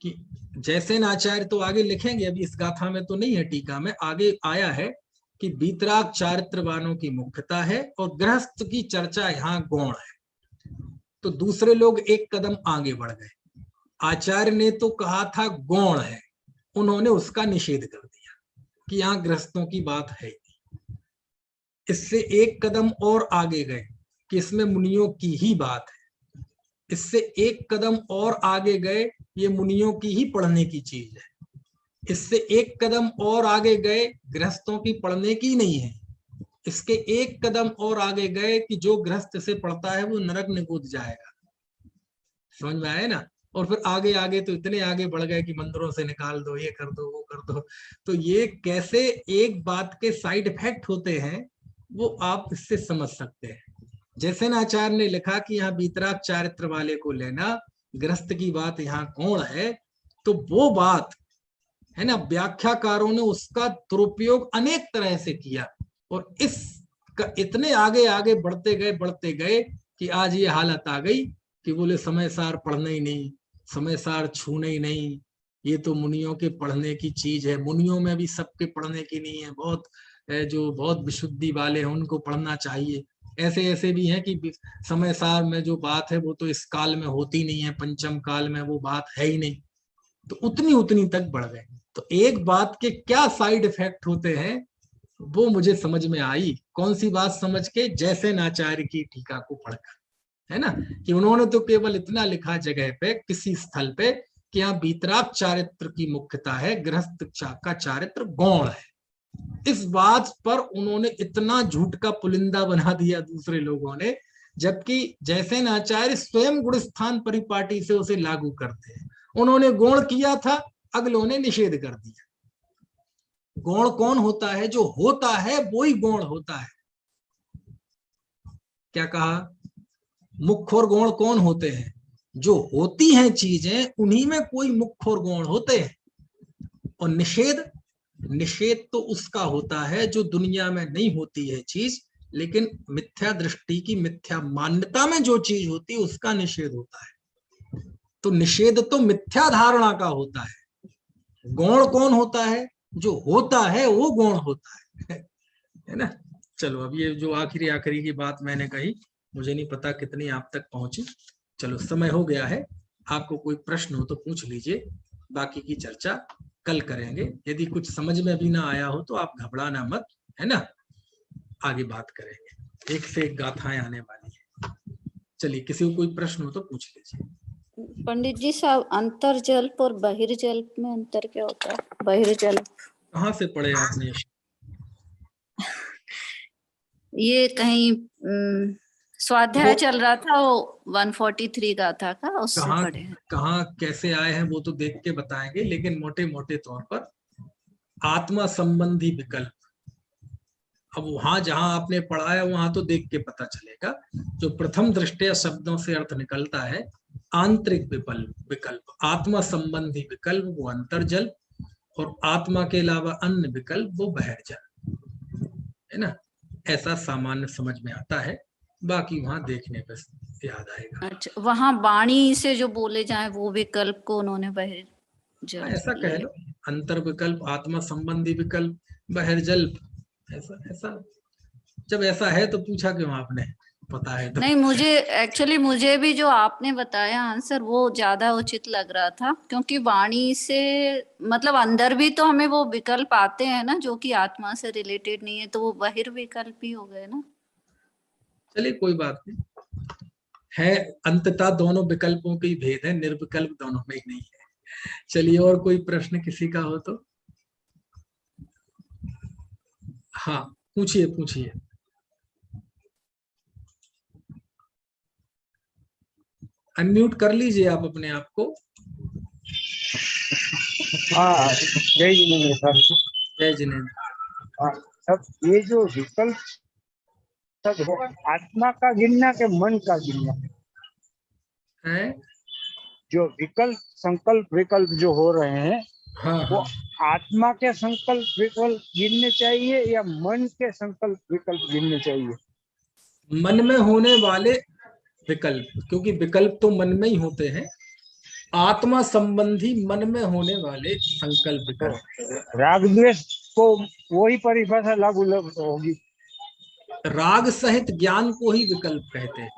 कि जैसे आचार्य तो आगे लिखेंगे, अभी इस गाथा में तो नहीं है, टीका में आगे आया है कि वीतराग चारित्रवानों की मुख्यता है और गृहस्थ की चर्चा यहाँ गौण है। तो दूसरे लोग एक कदम आगे बढ़ गए, आचार्य ने तो कहा था गौण है, उन्होंने उसका निषेध कर दिया कि यहाँ गृहस्थों की बात है। इससे एक कदम और आगे गए कि इसमें मुनियों की ही बात है। इससे एक कदम और आगे गए, ये मुनियों की ही पढ़ने की चीज है। इससे एक कदम और आगे गए, गृहस्थों की पढ़ने की नहीं है। इसके एक कदम और आगे गए कि जो गृहस्थ से पढ़ता है वो नरक में कूद जाएगा। समझ में आए ना। और फिर आगे आगे तो इतने आगे बढ़ गए कि मंदिरों से निकाल दो, ये कर दो, वो कर दो। तो ये कैसे एक बात के साइड इफेक्ट होते हैं वो आप इससे समझ सकते हैं। जैसे आचार्य ने लिखा कि यहाँ वीतराग चारित्र वाले को लेना, गृहस्थ की बात यहाँ कौन है, तो वो बात है ना, व्याख्याकारों ने उसका दुरुपयोग अनेक तरह से किया और इस इतने आगे आगे बढ़ते गए कि आज ये हालत आ गई कि बोले समय सार पढ़ना ही नहीं, समय सार छूना ही नहीं, ये तो मुनियों के पढ़ने की चीज है। मुनियों में भी सबके पढ़ने की नहीं है, बहुत जो बहुत विशुद्धि वाले हैं उनको पढ़ना चाहिए। ऐसे ऐसे भी हैं कि समय सार में जो बात है वो तो इस काल में होती नहीं है, पंचम काल में वो बात है ही नहीं। तो उतनी तक बढ़ गए। तो एक बात के क्या साइड इफेक्ट होते हैं वो मुझे समझ में आई। कौन सी बात समझ के? जैसे नाचार्य की टीका को पढ़कर, है ना, कि उन्होंने तो केवल इतना लिखा जगह पे किसी स्थल पे कि यहाँ बीतराग चारित्र की मुख्यता है, गृहस्थ का चारित्र गौण है। इस बात पर उन्होंने इतना झूठ का पुलिंदा बना दिया दूसरे लोगों ने, जबकि जैसे आचार्य स्वयं गुण स्थान परिपाटी से उसे लागू करते हैं। उन्होंने गौण किया था, अगलों ने निषेध कर दिया। गौण कौन होता है? जो होता है वो ही गौण होता है। क्या कहा? मुख्य और गौण कौन होते हैं? जो होती हैं चीजें, उन्हीं में कोई मुख्य और गौण होते हैं। और निषेध, निषेध तो उसका होता है जो दुनिया में नहीं होती है चीज, लेकिन मिथ्या दृष्टि की, मिथ्या मान्यता में जो चीज होती है उसका निषेध होता है। तो निषेध तो मिथ्या धारणा का होता है। गौण कौन होता है? जो होता है वो गौण होता है ना। चलो, अब ये जो आखिरी की बात मैंने कही, मुझे नहीं पता कितनी आप तक पहुंची। चलो, समय हो गया है। आपको कोई प्रश्न हो तो पूछ लीजिए, बाकी की चर्चा कल करेंगे। यदि कुछ समझ में भी ना आया हो तो आप घबराना मत, है ना। आगे बात करेंगे, एक से एक गाथाएं आने वाली है। चलिए, किसी को कोई प्रश्न हो तो पूछ लीजिए। पंडित जी साहब, अंतर्जल्प और बहिर्जल्प में अंतर क्या होता है? बहिर्जल्प कहाँ से पढ़े आपने? ये कहीं स्वाध्याय चल रहा था, वो 143 गाथा का, उससे पढ़े हैं। कहाँ कैसे आए हैं वो तो देख के बताएंगे, लेकिन मोटे मोटे तौर पर आत्मा संबंधी विकल्प, अब वहां जहां आपने पढ़ा है वहां तो देख के पता चलेगा। जो प्रथम दृष्टया शब्दों से अर्थ निकलता है, आंतरिक विकल्प, आत्मा संबंधी विकल्प वो अंतर्जल्प, और आत्मा के अलावा अन्य विकल्प वो बहिर्जल्प, है ना। ऐसा सामान्य समझ में आता है, बाकी वहां देखने पर याद आएगा। अच्छा, वहां वाणी से जो बोले जाए वो विकल्प को उन्होंने बहिर्जल्प, ऐसा कह लो, अंतर विकल्प, आत्मा संबंधी विकल्प, बहिर्जल्प, ऐसा जब ऐसा है तो पूछा क्यों आपने? पता है तो। नहीं, मुझे भी जो आपने बताया आंसर वो ज्यादा उचित लग रहा था, क्योंकि वाणी से मतलब अंदर भी तो हमें वो विकल्प आते हैं ना, जो कि आत्मा से रिलेटेड नहीं है, तो वो बहिर्विकल्प ही हो गए ना। चलिए, कोई बात नहीं है, अंततः दोनों विकल्पों के ही भेद है, निर्विकल्प दोनों में ही नहीं है। चलिए, और कोई प्रश्न किसी का हो तो? हाँ, पूछिए। अनम्यूट कर लीजिए आप अपने आप को। हाँ, जय जिनेन्द्र सर। जय जिनेन्द्र। सब ये जो विकल्प सब है, आत्मा का गिनना के मन का गिनना है? जो विकल्प, संकल्प विकल्प जो हो रहे हैं, हाँ, वो आत्मा के संकल्प विकल्प गिनने चाहिए या मन के संकल्प विकल्प गिनने चाहिए? मन में होने वाले विकल्प, क्योंकि विकल्प तो मन में ही होते हैं। आत्मा संबंधी मन में होने वाले संकल्प विकल्प, राग द्वेष को वही परिभाषा लागू होगी। राग सहित ज्ञान को ही विकल्प कहते हैं।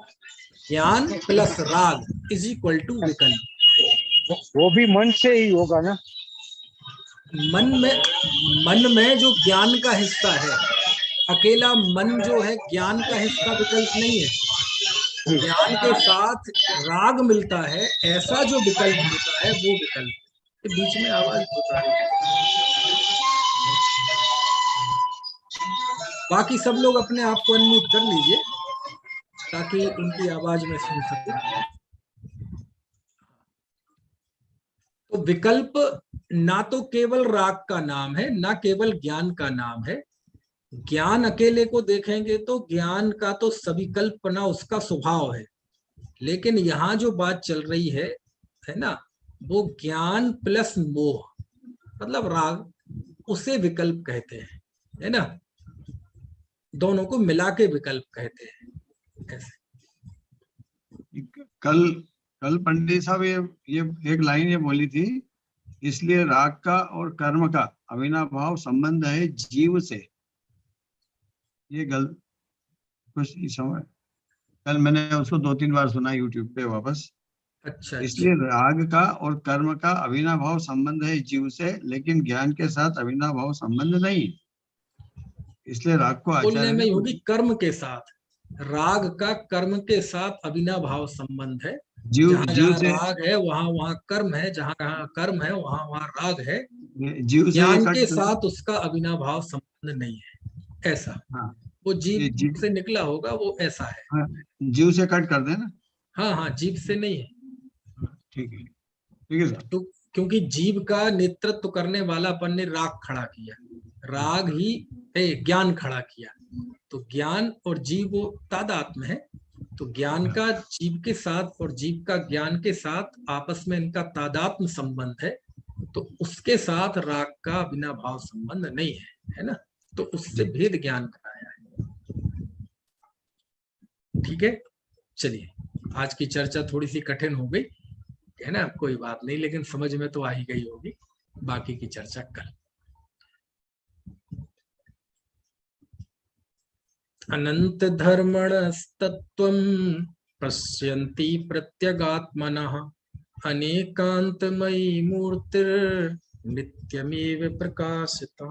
ज्ञान प्लस राग इज इक्वल टू विकल्प। वो भी मन से ही होगा ना? मन में जो ज्ञान का हिस्सा है, अकेला मन जो है ज्ञान का हिस्सा विकल्प नहीं है। ज्ञान के साथ राग मिलता है, ऐसा जो विकल्प होता है वो विकल्प। बीच में आवाज होता है। बाकी सब लोग अपने आप को अनम्यूट कर लीजिए ताकि उनकी आवाज में सुन सके। तो विकल्प ना तो केवल राग का नाम है, ना केवल ज्ञान का नाम है। ज्ञान अकेले को देखेंगे तो ज्ञान का तो सविकल्पना उसका स्वभाव है, लेकिन यहाँ जो बात चल रही है ना, वो ज्ञान प्लस मोह मतलब राग, उसे विकल्प कहते हैं, है ना। दोनों को मिला के विकल्प कहते हैं। ऐसे कल पंडित साहब ये एक लाइन ये बोली थी, इसलिए राग का और कर्म का अविनाभाव संबंध है जीव से। ये गलत कुछ समय कल मैंने उसको 2-3 बार सुना यूट्यूब पे वापस। अच्छा, इसलिए राग का और कर्म का अविनाभाव संबंध है जीव से, लेकिन ज्ञान के साथ अविनाभाव संबंध नहीं। इसलिए राग को बोलने आचार्य में ने होगी कर्म के साथ, राग का कर्म के साथ अविनाभाव संबंध है। जीव जहाँ जीव जहाँ से राग है वहाँ वहाँ कर्म है, जहाँ जहाँ कर्म है वहाँ वहाँ राग है। जीव से ये ज्ञान कट के साथ उसका अविनाभाव संबंध नहीं है, ऐसा। हाँ वो ये जीव जीव से निकला होगा, वो ऐसा है। हाँ, जीव से कट कर देना। हाँ हाँ, जीव से नहीं है। ठीक है सर। तो क्योंकि जीव का नेतृत्व करने वाला अपन ने राग खड़ा किया, राग ही ज्ञान खड़ा किया। तो ज्ञान और जीव वो तादात्म्य है। तो ज्ञान का जीव के साथ और जीव का ज्ञान के साथ आपस में इनका तादात्म्य संबंध है। तो उसके साथ राग का बिना भाव संबंध नहीं है ना। तो उससे भेद ज्ञान कराया है। ठीक है, चलिए आज की चर्चा थोड़ी सी कठिन हो गई है ना, कोई बात नहीं, लेकिन समझ में तो आ ही गई होगी। बाकी की चर्चा कल। अनंत धर्मणस्तत्त्वं पश्यन्ति प्रत्यगात्मनः अनेकान्तमयी मूर्तिर्नित्यमेव प्रकाशिता।